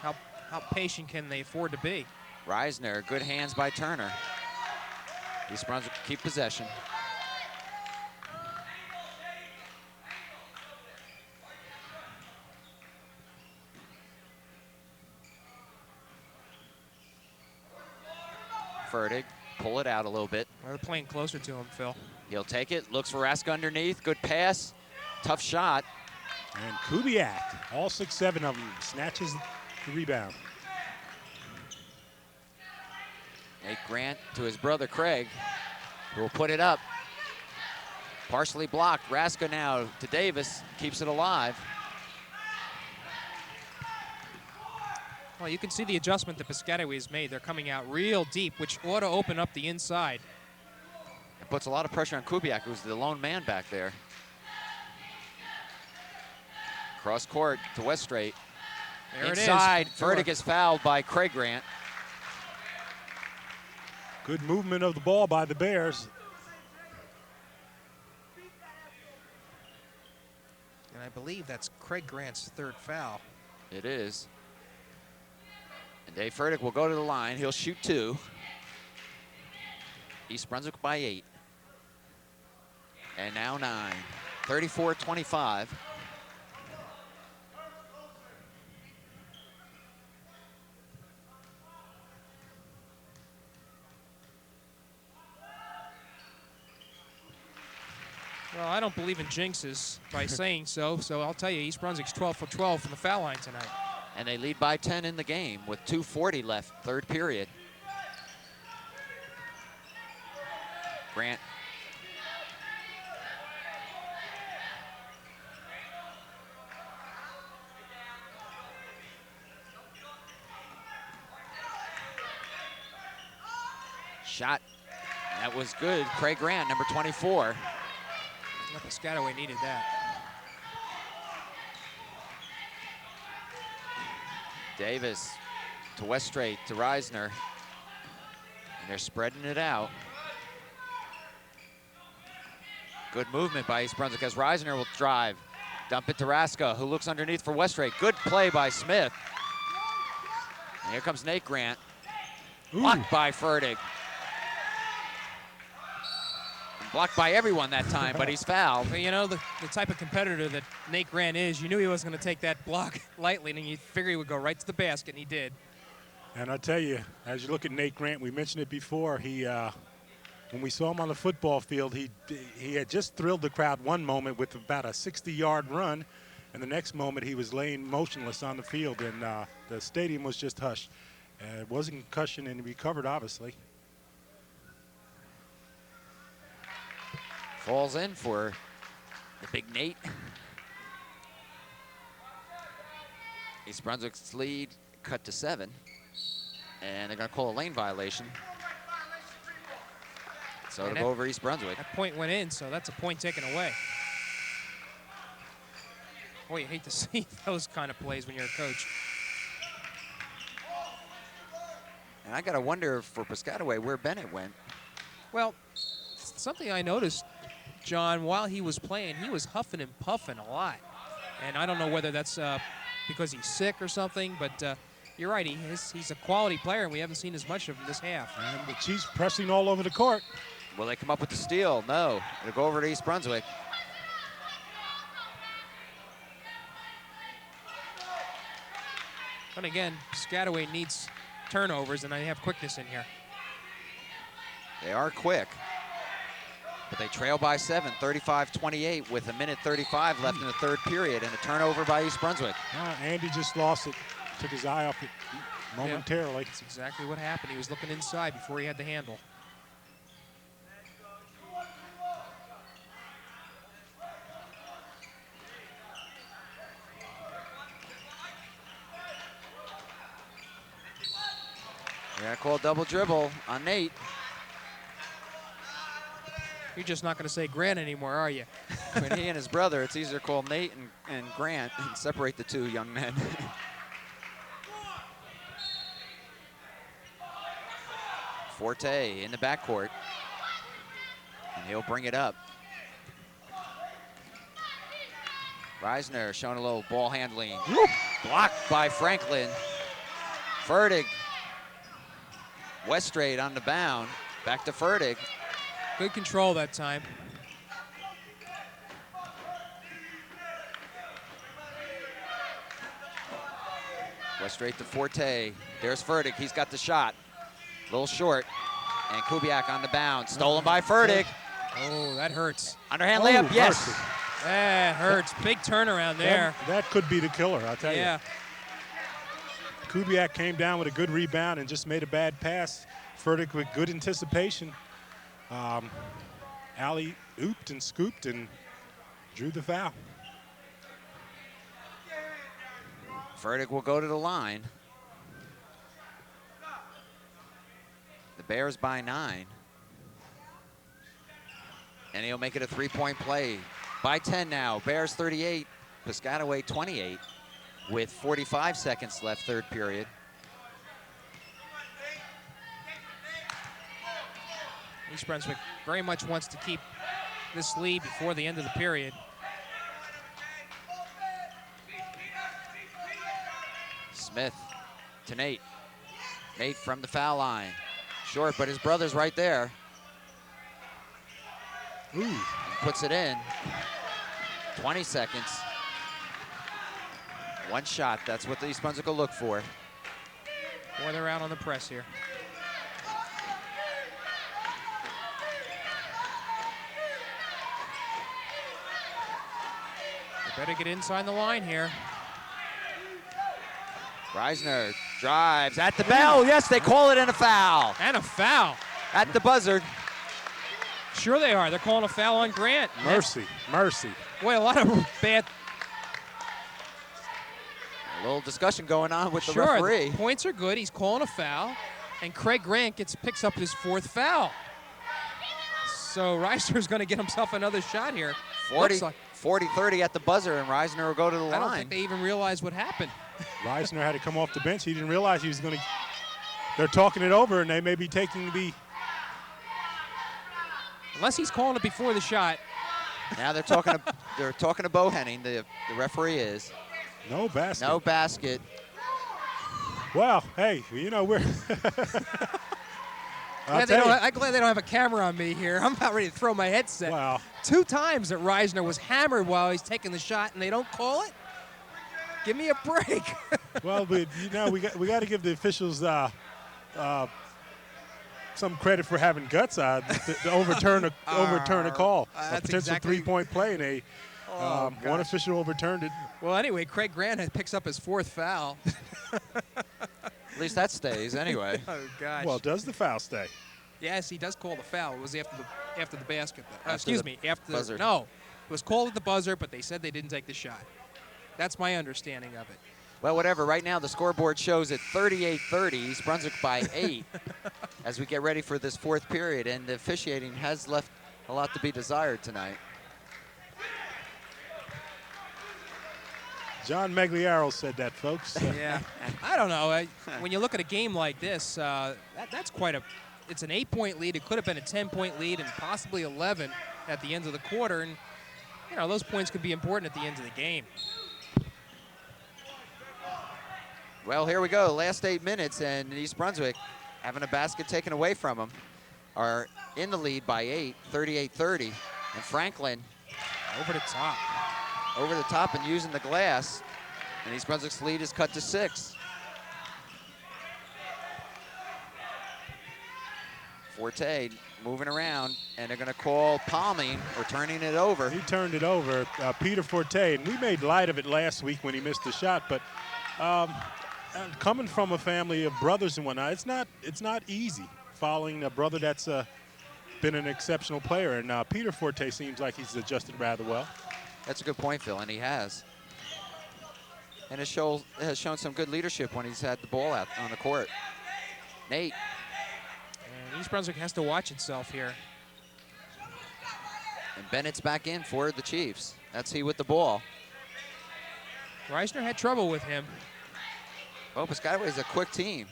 how patient can they afford to be? Reisner, good hands by Turner. East Brunswick keep possession. Fertig, pull it out a little bit. They're playing closer to him, Phil. He'll take it, looks for Rask underneath, good pass, tough shot. And Kubiak, all 6-7 of them, snatches the rebound. Nate Grant to his brother Craig, who will put it up. Partially blocked. Raska now to Davis, keeps it alive. Well, you can see the adjustment that Piscataway has made. They're coming out real deep, which ought to open up the inside. It puts a lot of pressure on Kubiak, who's the lone man back there. Cross court to Weststraight. There Inside, it is. Furtick is fouled by Craig Grant. Good movement of the ball by the Bears. And I believe that's Craig Grant's third foul. It is. And Dave Furtick will go to the line. He'll shoot 2. East Brunswick by 8. And now 9. 34-25. Well, I don't believe in jinxes by saying so, so I'll tell you, East Brunswick's 12 for 12 from the foul line tonight. And they lead by 10 in the game with 2:40 left, third period. Grant. Shot. That was good. Craig Grant, number 24. Piscataway needed that. Davis to Weststraight to Reisner. And they're spreading it out. Good movement by East Brunswick as Reisner will drive. Dump it to Raska, who looks underneath for Weststraight. Good play by Smith. And here comes Nate Grant. Blocked by Furtick. Blocked by everyone that time, but he's fouled. But you know, the type of competitor that Nate Grant is, you knew he wasn't going to take that block lightly, and you figured he would go right to the basket, and he did. And I tell you, as you look at Nate Grant, we mentioned it before, when we saw him on the football field, he had just thrilled the crowd one moment with about a 60-yard run, and the next moment he was laying motionless on the field, and the stadium was just hushed. It wasn't concussion, and he recovered, obviously. Falls in for the big Nate. East Brunswick's lead cut to 7. And they're going to call a lane violation. So it'll go over East Brunswick. That point went in, so that's a point taken away. Boy, you hate to see those kind of plays when you're a coach. And I got to wonder for Piscataway where Bennett went. Well, something I noticed, John, while he was playing, he was huffing and puffing a lot. And I don't know whether that's because he's sick or something, but you're right, he's a quality player, and we haven't seen as much of him this half. And the Chiefs pressing all over the court. Will they come up with the steal? No. It'll go over to East Brunswick. But again, Piscataway needs turnovers, and they have quickness in here. They are quick. But they trail by 7, 35-28 with 1:35 left in the third period, and a turnover by East Brunswick. Andy just lost it, took his eye off it momentarily. Yeah, that's exactly what happened. He was looking inside before he had the handle. They're going to call a double dribble on Nate. You're just not going to say Grant anymore, are you? When he and his brother, it's easier to call Nate and Grant and separate the two young men. Forte in the backcourt. And he'll bring it up. Reisner showing a little ball handling. Whoop. Blocked by Franklin. Furtick. Weststraight on the bound. Back to Furtick. Good control that time. Weststraight to Forte. There's Furtick. He's got the shot. A little short. And Kubiak on the bound. Stolen by Furtick. Oh, that hurts. Underhand layup, yes. Mercy. That hurts. Big turnaround there. That could be the killer, I'll tell you. Yeah. Kubiak came down with a good rebound and just made a bad pass. Furtick with good anticipation. Allie ooped and scooped and drew the foul. Furtick will go to the line. The Bears by 9. And he'll make it a 3-point play. By 10 now, Bears 38, Piscataway 28, with 45 seconds left, third period. East Brunswick very much wants to keep this lead before the end of the period. Smith to Nate. Nate from the foul line. Short, but his brother's right there. Ooh. Puts it in. 20 seconds. One shot, that's what the East Brunswick will look for. Boy, they're out on the press here. They better get inside the line here. Reisner drives at the bell. Yes, they call it in a foul. And a foul. At the buzzer. Sure they are. They're calling a foul on Grant. Mercy, mercy. Boy, a lot of bad. A little discussion going on with the Sure, referee. the points are good. He's calling a foul. And Craig Grant picks up his 4th foul. So Reisner's going to get himself another shot here. 40-30 at the buzzer, and Reisner will go to the line. I don't think they even realized what happened. Reisner had to come off the bench. He didn't realize he was going to. They're talking it over, and they may be taking the. Unless he's calling it before the shot. Now they're talking to Bohenning, the referee is. No basket. No basket. Well, hey, you know, we're. I'm glad they don't have a camera on me here. I'm about ready to throw my headset. Wow. 2 times that Reisner was hammered while he's taking the shot, and they don't call it? Give me a break. Well, but, you know, we got to give the officials some credit for having guts to overturn a call. A potential 3-point play, and one official overturned it. Well, anyway, Craig Grant picks up his 4th foul. At least that stays anyway. Oh, gosh. Well, does the foul stay? Yes, he does call the foul. It was after the basket. After After buzzer. the no. It was called at the buzzer, but they said they didn't take the shot. That's my understanding of it. Well, whatever. Right now, the scoreboard shows it 38-30, East Brunswick by 8 as we get ready for this 4th period, and the officiating has left a lot to be desired tonight. John Meggiolaro said that, folks. Yeah. I don't know. When you look at a game like this, that's quite a. It's an 8-point lead. It could have been a 10-point lead and possibly 11 at the end of the quarter, and you know those points could be important at the end of the game. Well, here we go. Last 8 minutes, and East Brunswick, having a basket taken away from them, are in the lead by 8, 38-30. And Franklin Over the top. over the top and using the glass. And East Brunswick's lead is cut to 6. Forte moving around, and they're going to call palming or turning it over. He turned it over, Peter Forte, and we made light of it last week when he missed the shot. But coming from a family of brothers and whatnot, it's not easy following a brother that's been an exceptional player. And Peter Forte seems like he's adjusted rather well. That's a good point, Phil, and he has. And has shown some good leadership when he's had the ball out on the court. Nate. And East Brunswick has to watch itself here. And Bennett's back in for the Chiefs. That's he with the ball. Reisner had trouble with him. Well, Piscataway is a quick team.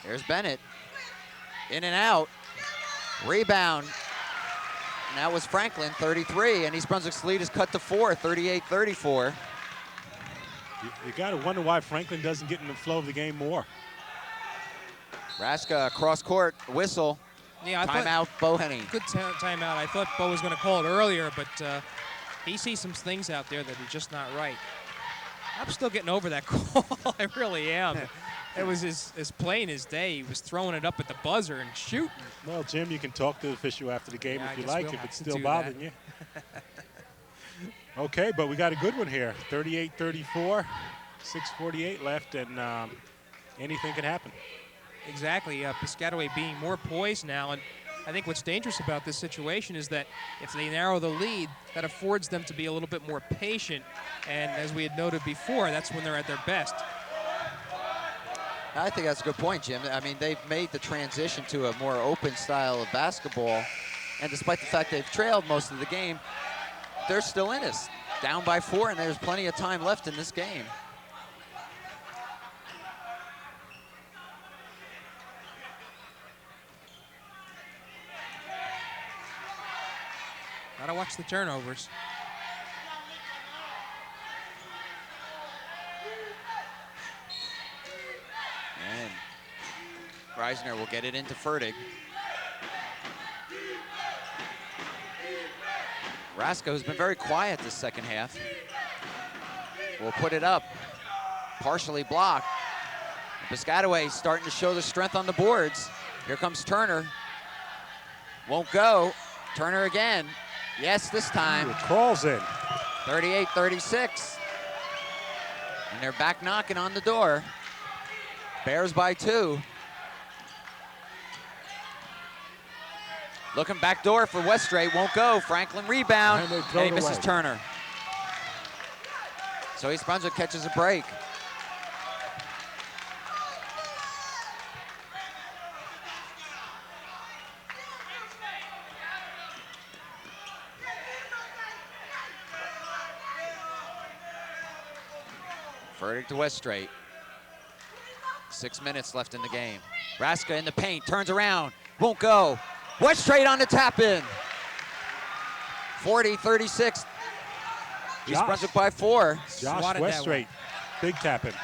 There's Bennett. In and out. Rebound. And that was Franklin, 33. And East Brunswick's lead is cut to 4, 38-34. You got to wonder why Franklin doesn't get in the flow of the game more. Raska cross court, whistle. Yeah, Timeout, Bohenning. Good timeout. I thought Bo was going to call it earlier, but he sees some things out there that are just not right. I'm still getting over that call. I really am. It was as plain as day. He was throwing it up at the buzzer and shooting. Well, Jim, you can talk to the official after the game Yeah, if you I guess like, we'll if have it's to still do bothering that. you. Okay, but we got a good one here. 38-34, 6:48 left, and anything could happen. Exactly. Piscataway being more poised now, and I think what's dangerous about this situation is that if they narrow the lead, that affords them to be a little bit more patient, and as we had noted before, that's when they're at their best. I think that's a good point, Jim. I mean, they've made the transition to a more open style of basketball, and despite the fact they've trailed most of the game, they're still in this. Down by 4, and there's plenty of time left in this game. Gotta watch the turnovers. And Reisner will get it into Fertig. Rasko has been very quiet this second half. Will put it up, partially blocked. Piscataway starting to show the strength on the boards. Here comes Turner. Won't go. Turner again. Yes, this time. It crawls in. 38-36. And they're back knocking on the door. Bears by 2. Looking back door for Westray, won't go. Franklin rebound, and he misses Turner. So East Brunswick catches a break. Verdict to Westray. 6 minutes left in the game. Raska in the paint, turns around, won't go. Westray on the tap in. 40-36. East Brunswick by 4. Josh Westray, big tap in.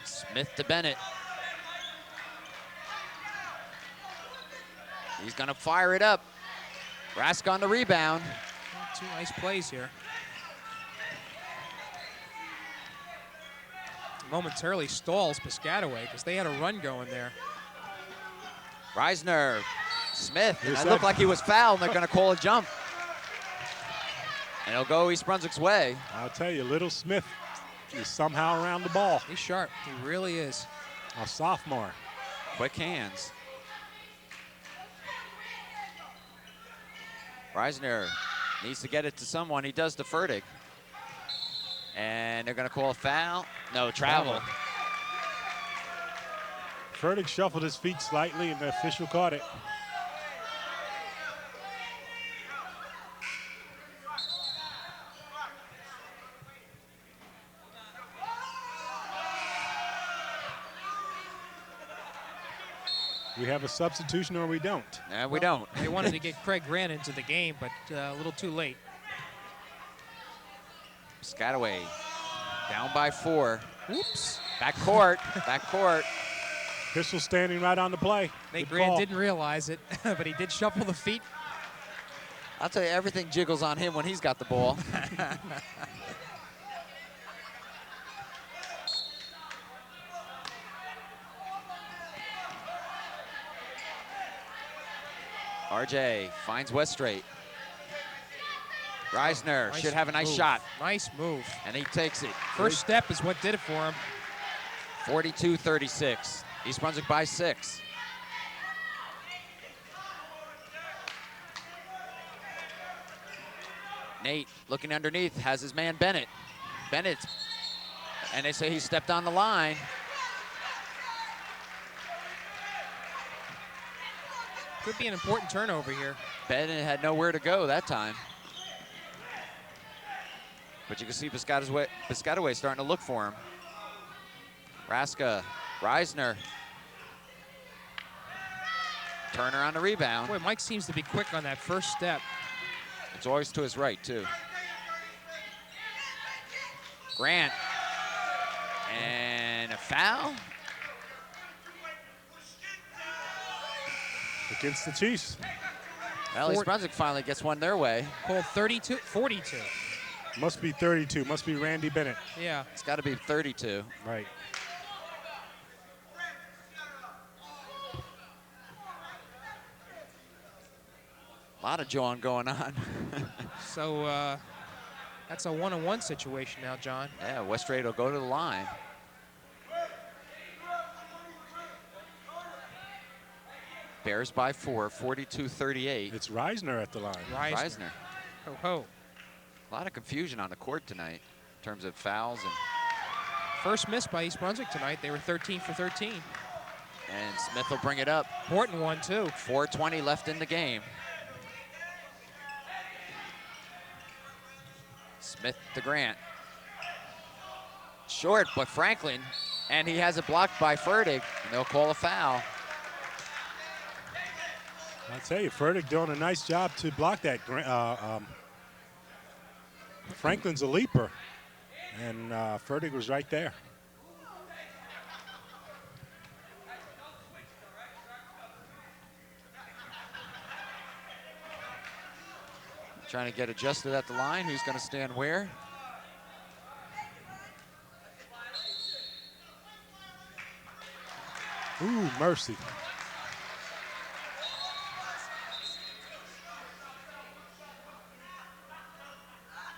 Smith to Bennett. He's gonna fire it up. Rask on the rebound. 2 nice plays here. Momentarily stalls Piscataway because they had a run going there. Reisner, Smith, and it looked like he was fouled, and they're gonna call a jump. And it'll go East Brunswick's way. I'll tell you, little Smith is somehow around the ball. He's sharp, he really is. A sophomore. Quick hands. Reisner needs to get it to someone. He does to Fertig. And they're gonna call a foul. No, travel. Fertig shuffled his feet slightly and the official caught it. We have a substitution or we don't. No, we don't. They wanted to get Craig Grant into the game, but a little too late. Piscataway down by 4. Oops. Back court, back court. Pistol standing right on the play. Nate Grant didn't realize it, but he did shuffle the feet. I'll tell you, everything jiggles on him when he's got the ball. RJ finds Westray. Reisner should have a nice shot. Nice move. And he takes it. First step is what did it for him. 42-36. East Brunswick by 6. Nate looking underneath, has his man Bennett. Bennett, and they say he stepped on the line. Could be an important turnover here. Bennett had nowhere to go that time. But you can see Piscataway starting to look for him. Raska, Reisner. Turner on the rebound. Boy, Mike seems to be quick on that first step. It's always to his right, too. Grant. And a foul. Against the Chiefs. Well, East Brunswick finally gets one their way. Called 42. Must be 32. Must be Randy Bennett. Yeah. It's got to be 32. Right. lot of jawing going on. So that's a 1-on-1 situation now, John. Yeah, Westrate will go to the line. Bears by 4, 42-38. It's Reisner at the line. Reisner. Ho, ho. A lot of confusion on the court tonight in terms of fouls. And First miss by East Brunswick tonight. They were 13 for 13. And Smith will bring it up. Important one, too. 4:20 left in the game. Smith to Grant. Short, but Franklin. And he has it blocked by Fertig. And they'll call a foul. I'll tell you, Fertig doing a nice job to block that. Franklin's a leaper, and Fertig was right there. Trying to get adjusted at the line. Who's going to stand where? Ooh, mercy.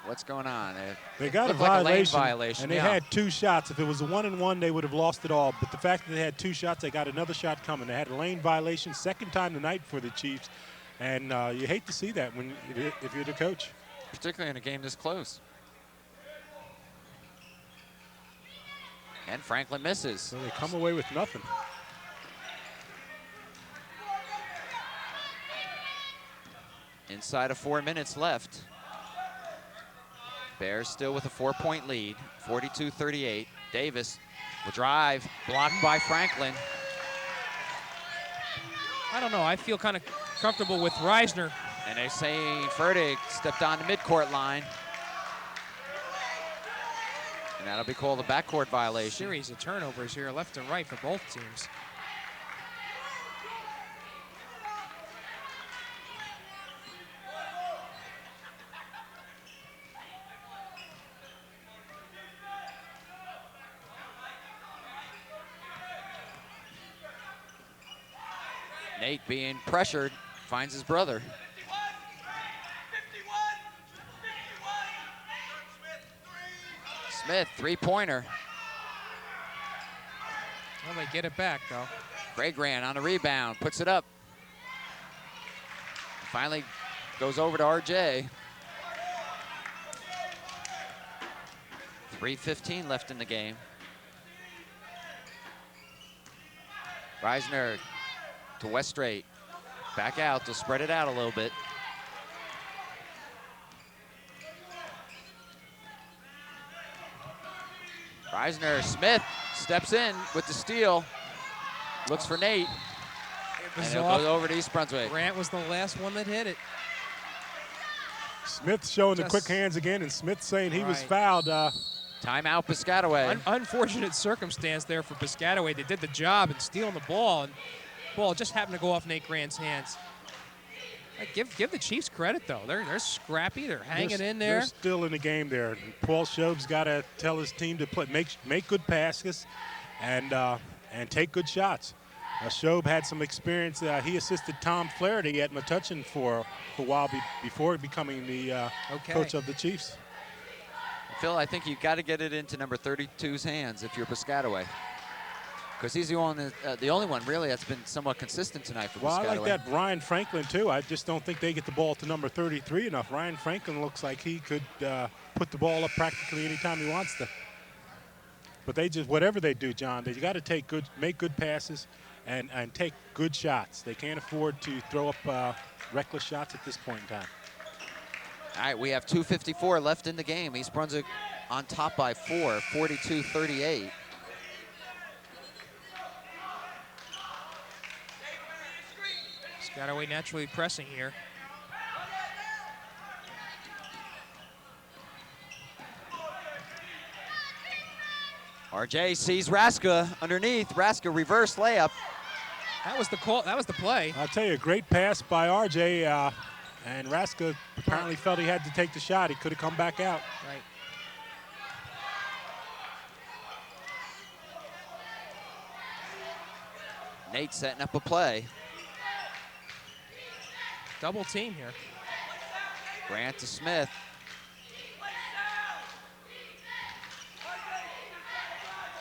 What's going on? They got a looked like violation, a lane violation, and they yeah. had 2 shots. If it was a 1-and-1, they would have lost it all. But the fact that they had 2 shots, they got another shot coming. They had a lane violation, second time tonight for the Chiefs, and you hate to see that when if you're the coach. Particularly in a game this close. And Franklin misses. So they come away with nothing. Inside of 4 minutes left. Bears still with a 4-point lead, 42-38. Davis will drive, blocked by Franklin. I don't know. I feel kind of comfortable with Reisner. And they say Fertig stepped on the midcourt line. And that'll be called a backcourt violation. Series of turnovers here, left and right for both teams. Nate being pressured, finds his brother. Smith, 3-pointer. Well, they get it back, though. Grant on the rebound, puts it up. Finally goes over to RJ. 3:15 left in the game. Reisner to Westrate. Back out to spread it out a little bit. Reisner, Smith steps in with the steal. Looks for Nate. And it'll go over to East Brunswick. Grant was the last one that hit it. Smith showing the quick hands again, and Smith saying he was Right. fouled. Timeout Piscataway. Unfortunate circumstance there for Piscataway. They did the job in stealing the ball, and the ball just happened to go off Nate Grant's hands. Give the Chiefs credit, though. They're scrappy. They're hanging in there. They're still in the game there. Paul Shove's got to tell his team to play, make good passes, and take good shots. Shove had some experience. He assisted Tom Flaherty at Metuchen for a while before becoming the coach of the Chiefs. Phil, I think you've got to get it into number 32's hands if you're Piscataway. Because he's the only one, really, that's been somewhat consistent tonight for Piscataway. Well, I like that Ryan Franklin, too. I just don't think they get the ball to number 33 enough. Ryan Franklin looks like he could put the ball up practically anytime he wants to. But they just, whatever they do, John, they got to make good passes and take good shots. They can't afford to throw up reckless shots at this point in time. All right, we have 2:54 left in the game. East Brunswick on top by 4, 42-38. Piscataway naturally pressing here. RJ sees Raska underneath. Raska reverse layup. That was the call. That was the play. I'll tell you, a great pass by RJ. And Raska apparently felt he had to take the shot. He could have come back out. Right. Nate setting up a play. Double team here. Grant to Smith.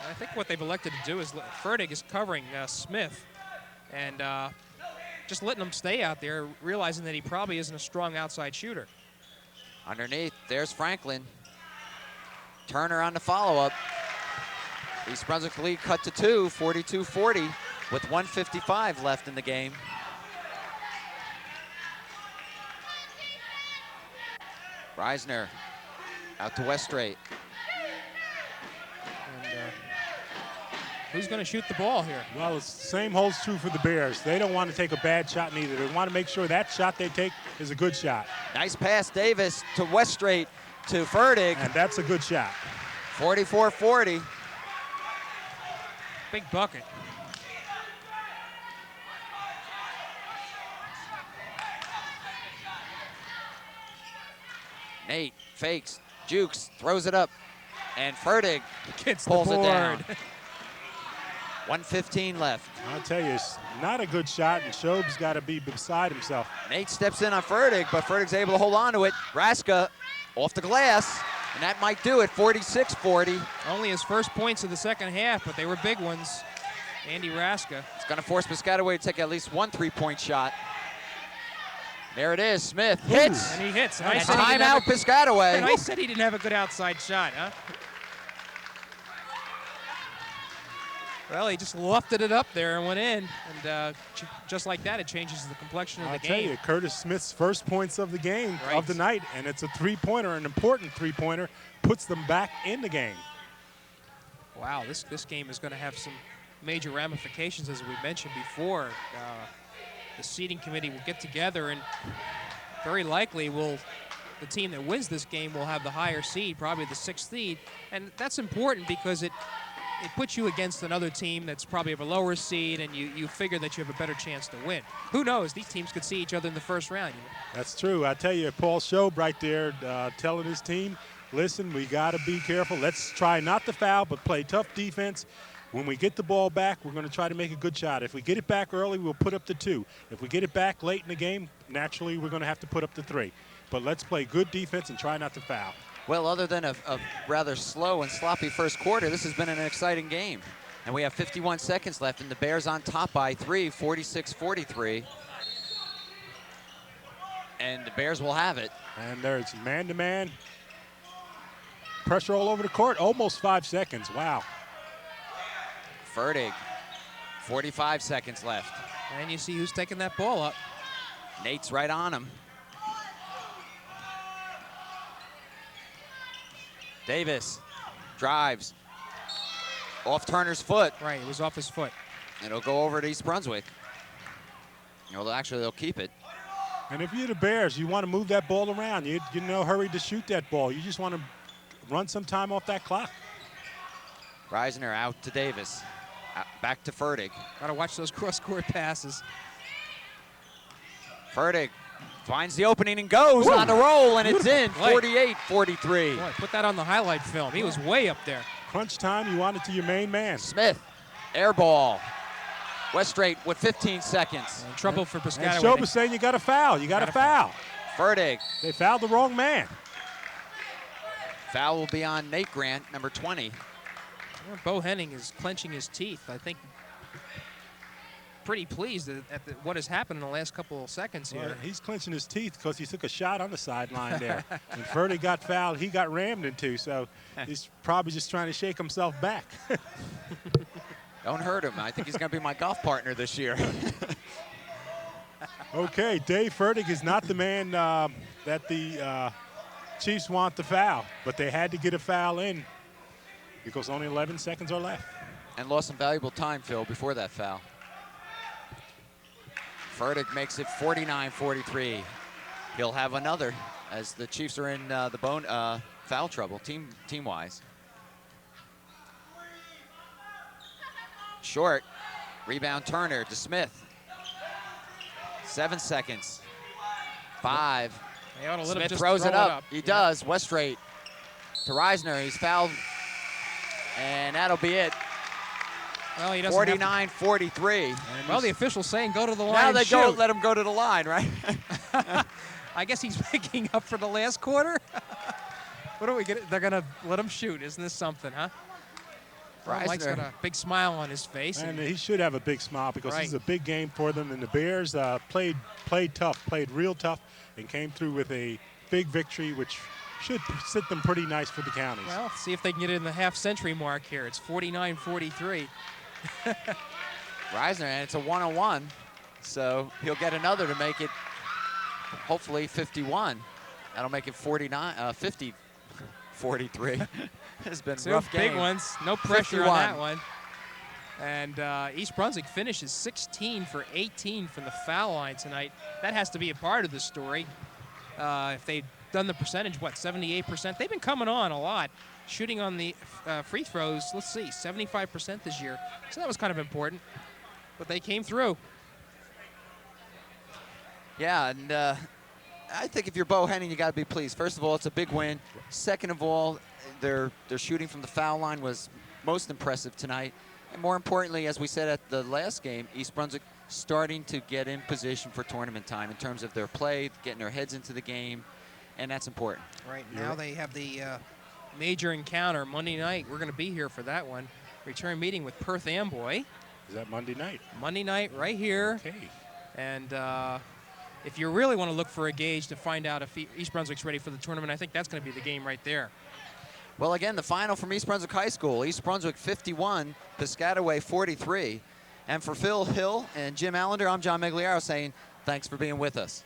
I think what they've elected to do is Fertig is covering Smith and just letting him stay out there, realizing that he probably isn't a strong outside shooter. Underneath, there's Franklin. Turner on the follow-up. East Brunswick lead cut to 2, 42-40, with 1:55 left in the game. Reisner out to Westrate. And who's going to shoot the ball here? Well, it's the same holds true for the Bears. They don't want to take a bad shot neither. They want to make sure that shot they take is a good shot. Nice pass, Davis to Westrate to Fertig. And that's a good shot. 44-40. Big bucket. Nate fakes, jukes, throws it up, and Fertig Gets pulls the it board. down. 1:15 left. I'll tell you, it's not a good shot, and Shob's got to be beside himself. Nate steps in on Fertig, but Fertig's able to hold on to it. Raska off the glass, and that might do it, 46-40. Only his first points of the second half, but they were big ones. Andy Raska. It's going to force Piscataway to take at least one three-point shot. There it is, Smith hits. And he hits. And timeout, Piscataway. And I said he didn't have a good outside shot, huh? Well, he just lofted it up there and went in. And just like that, it changes the complexion of the game. I'll tell you, Curtis Smith's first points of the game, Right. of the night, and it's a three-pointer, an important three-pointer, puts them back in the game. Wow, this game is going to have some major ramifications, as we mentioned before. The seeding committee will get together, and very likely the team that wins this game will have the higher seed, probably the 6th seed. And that's important because it puts you against another team that's probably of a lower seed, and you figure that you have a better chance to win. Who knows? These teams could see each other in the first round. That's true. I tell you, Paul Shobe right there telling his team, listen, we got to be careful. Let's try not to foul, but play tough defense. When we get the ball back, we're going to try to make a good shot. If we get it back early, we'll put up the 2. If we get it back late in the game, naturally, we're going to have to put up the 3. But let's play good defense and try not to foul. Well, other than a rather slow and sloppy first quarter, this has been an exciting game. And we have 51 seconds left, and the Bears on top by 3, 46-43. And the Bears will have it. And there's man-to-man. Pressure all over the court, almost 5 seconds. Wow. Fertig, 45 seconds left. And you see who's taking that ball up. Nate's right on him. Davis drives. Off Turner's foot. Right, it was off his foot. It'll go over to East Brunswick. Well, actually, they'll keep it. And if you're the Bears, you want to move that ball around. You're in no hurry to shoot that ball. You just want to run some time off that clock. Reisner out to Davis. Back to Fertig. Got to watch those cross-court passes. Fertig finds the opening and goes on the roll, and it's in, Play. 48-43. Boy, put that on the highlight film. He was way up there. Crunch time, you want it to your main man. Smith, air ball. Westrate with 15 seconds. In trouble for And Piscataway. Shobe is saying you got to foul. You got to foul. Fertig. They fouled the wrong man. Foul will be on Nate Grant, number 20. Well, Bo Henning is clenching his teeth. I think pretty pleased at what has happened in the last couple of seconds here. Well, he's clenching his teeth because he took a shot on the sideline there. And Fertig got fouled. He got rammed into, so he's probably just trying to shake himself back. Don't hurt him. I think he's going to be my golf partner this year. Okay, Dave Fertig is not the man that the Chiefs want to foul, but they had to get a foul in because only 11 seconds are left. And lost some valuable time, Phil, before that foul. Fertig makes it 49-43. He'll have another as the Chiefs are in foul trouble, team-wise. Short, rebound Turner to Smith. 7 seconds. 5. They ought to let him Smith just throws throw it up. He does. Westrate to Reisner. He's fouled. And that'll be it. Well, he doesn't 49-43. Well, the official's saying go to the line Now and they shoot. let him go to the line, right? I guess he's picking up for the last quarter. What are we gonna? They're gonna let him shoot. Isn't this something, huh? Well, Mike's got a big smile on his face. And he should have a big smile because this is a big game for them. And the Bears played tough, played real tough, and came through with a big victory, which should sit them pretty nice for the counties. Well, see if they can get it in the half-century mark here. It's 49-43. Reisner, and it's a 1-on-1, so he'll get another to make it, hopefully, 51. That'll make it 50-43. It's been a rough game. Big ones. No pressure 51. on that one. And East Brunswick finishes 16 for 18 from the foul line tonight. That has to be a part of the story. If they'd done the percentage, 78%? They've been coming on a lot. Shooting on the free throws, let's see, 75% this year. So that was kind of important. But they came through. Yeah, and I think if you're Bohannon, you got to be pleased. First of all, it's a big win. Second of all, their shooting from the foul line was most impressive tonight. And more importantly, as we said at the last game, East Brunswick starting to get in position for tournament time in terms of their play, getting their heads into the game, and that's important. Right now they have the major encounter Monday night. We're going to be here for that one. Return meeting with Perth Amboy. Is that Monday night? Monday night right here. Okay. And if you really want to look for a gauge to find out if East Brunswick's ready for the tournament, I think that's going to be the game right there. Well, again, the final from East Brunswick High School. East Brunswick 51, Piscataway 43. And for Phil Hill and Jim Allinder, I'm John Meggiolaro saying thanks for being with us.